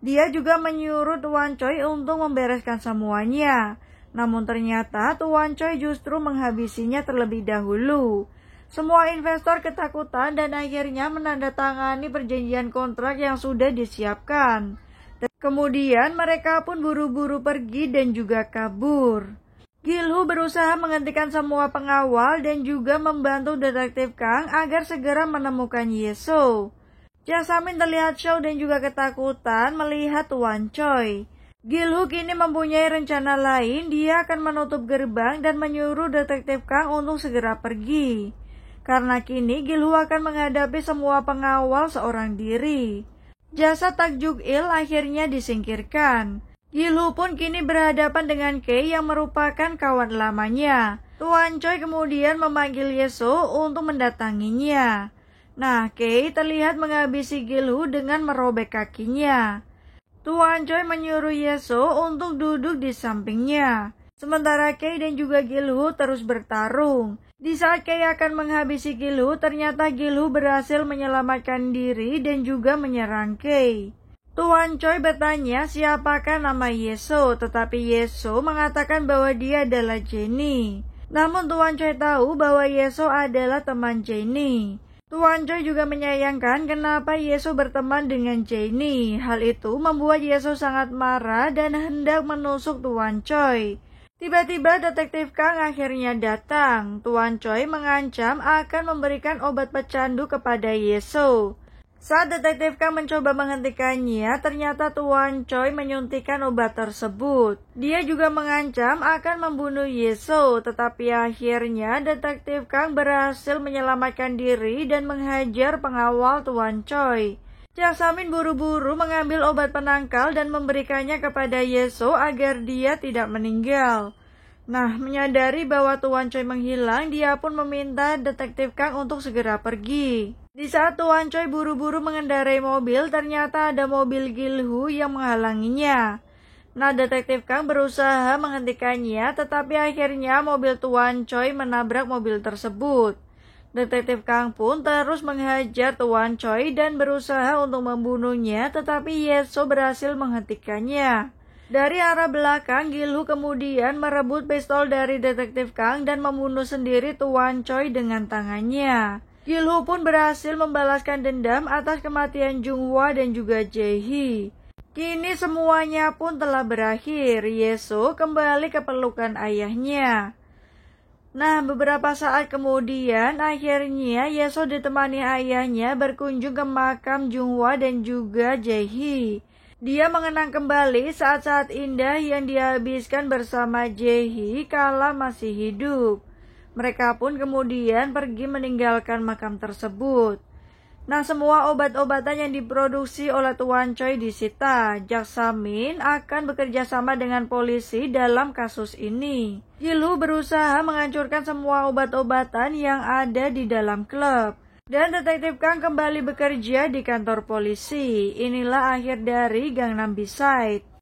Dia juga menyuruh Tuan Choi untuk membereskan semuanya. Namun ternyata Tuan Choi justru menghabisinya terlebih dahulu. Semua investor ketakutan dan akhirnya menandatangani perjanjian kontrak yang sudah disiapkan. Dan kemudian mereka pun buru-buru pergi dan juga kabur. Gilhu berusaha menghentikan semua pengawal dan juga membantu Detektif Kang agar segera menemukan Yeso. Jasamin terlihat shock dan juga ketakutan melihat Tuan Choi. Gilhu kini mempunyai rencana lain, dia akan menutup gerbang dan menyuruh Detektif Kang untuk segera pergi. Karena kini Gilhu akan menghadapi semua pengawal seorang diri. Jasad Tak Juk Il akhirnya disingkirkan. Gilhu pun kini berhadapan dengan Kei yang merupakan kawan lamanya. Tuan Choi kemudian memanggil Yeso untuk mendatanginya. Nah, Kei terlihat menghabisi Gilhu dengan merobek kakinya. Tuan Choi menyuruh Yeso untuk duduk di sampingnya. Sementara Kei dan juga Gilhu terus bertarung. Di saat Kei akan menghabisi Gilhu, ternyata Gilhu berhasil menyelamatkan diri dan juga menyerang Kei. Tuan Choi bertanya siapakah nama Yeso, tetapi Yeso mengatakan bahwa dia adalah Jenny. Namun Tuan Choi tahu bahwa Yeso adalah teman Jenny. Tuan Choi juga menyayangkan kenapa Yeso berteman dengan Jenny. Hal itu membuat Yeso sangat marah dan hendak menusuk Tuan Choi. Tiba-tiba Detektif Kang akhirnya datang. Tuan Choi mengancam akan memberikan obat pecandu kepada Yeso. Saat Detektif Kang mencoba menghentikannya, ternyata Tuan Choi menyuntikkan obat tersebut. Dia juga mengancam akan membunuh Yeso, tetapi akhirnya Detektif Kang berhasil menyelamatkan diri dan menghajar pengawal Tuan Choi. Jasamin buru-buru mengambil obat penangkal dan memberikannya kepada Yeso agar dia tidak meninggal. Nah, menyadari bahwa Tuan Choi menghilang, dia pun meminta Detektif Kang untuk segera pergi. Di saat Tuan Choi buru-buru mengendarai mobil, ternyata ada mobil Gilhu yang menghalanginya. Nah, Detektif Kang berusaha menghentikannya, tetapi akhirnya mobil Tuan Choi menabrak mobil tersebut. Detektif Kang pun terus menghajar Tuan Choi dan berusaha untuk membunuhnya, tetapi Yeso berhasil menghentikannya. Dari arah belakang, Gilhu kemudian merebut pistol dari Detektif Kang dan membunuh sendiri Tuan Choi dengan tangannya. Gilhu pun berhasil membalaskan dendam atas kematian Junghwa dan juga Jae-hee. Kini semuanya pun telah berakhir. Yeso kembali ke pelukan ayahnya. Nah, beberapa saat kemudian, akhirnya Yeso ditemani ayahnya berkunjung ke makam Junghwa dan juga Jae-hee. Dia mengenang kembali saat-saat indah yang dihabiskan bersama Jae-hee kala masih hidup. Mereka pun kemudian pergi meninggalkan makam tersebut. Nah, semua obat-obatan yang diproduksi oleh Tuan Choi disita. Jasamin akan bekerja sama dengan polisi dalam kasus ini. Gilhu berusaha menghancurkan semua obat-obatan yang ada di dalam klub. Dan Detektif Kang kembali bekerja di kantor polisi. Inilah akhir dari Gangnam B-Side.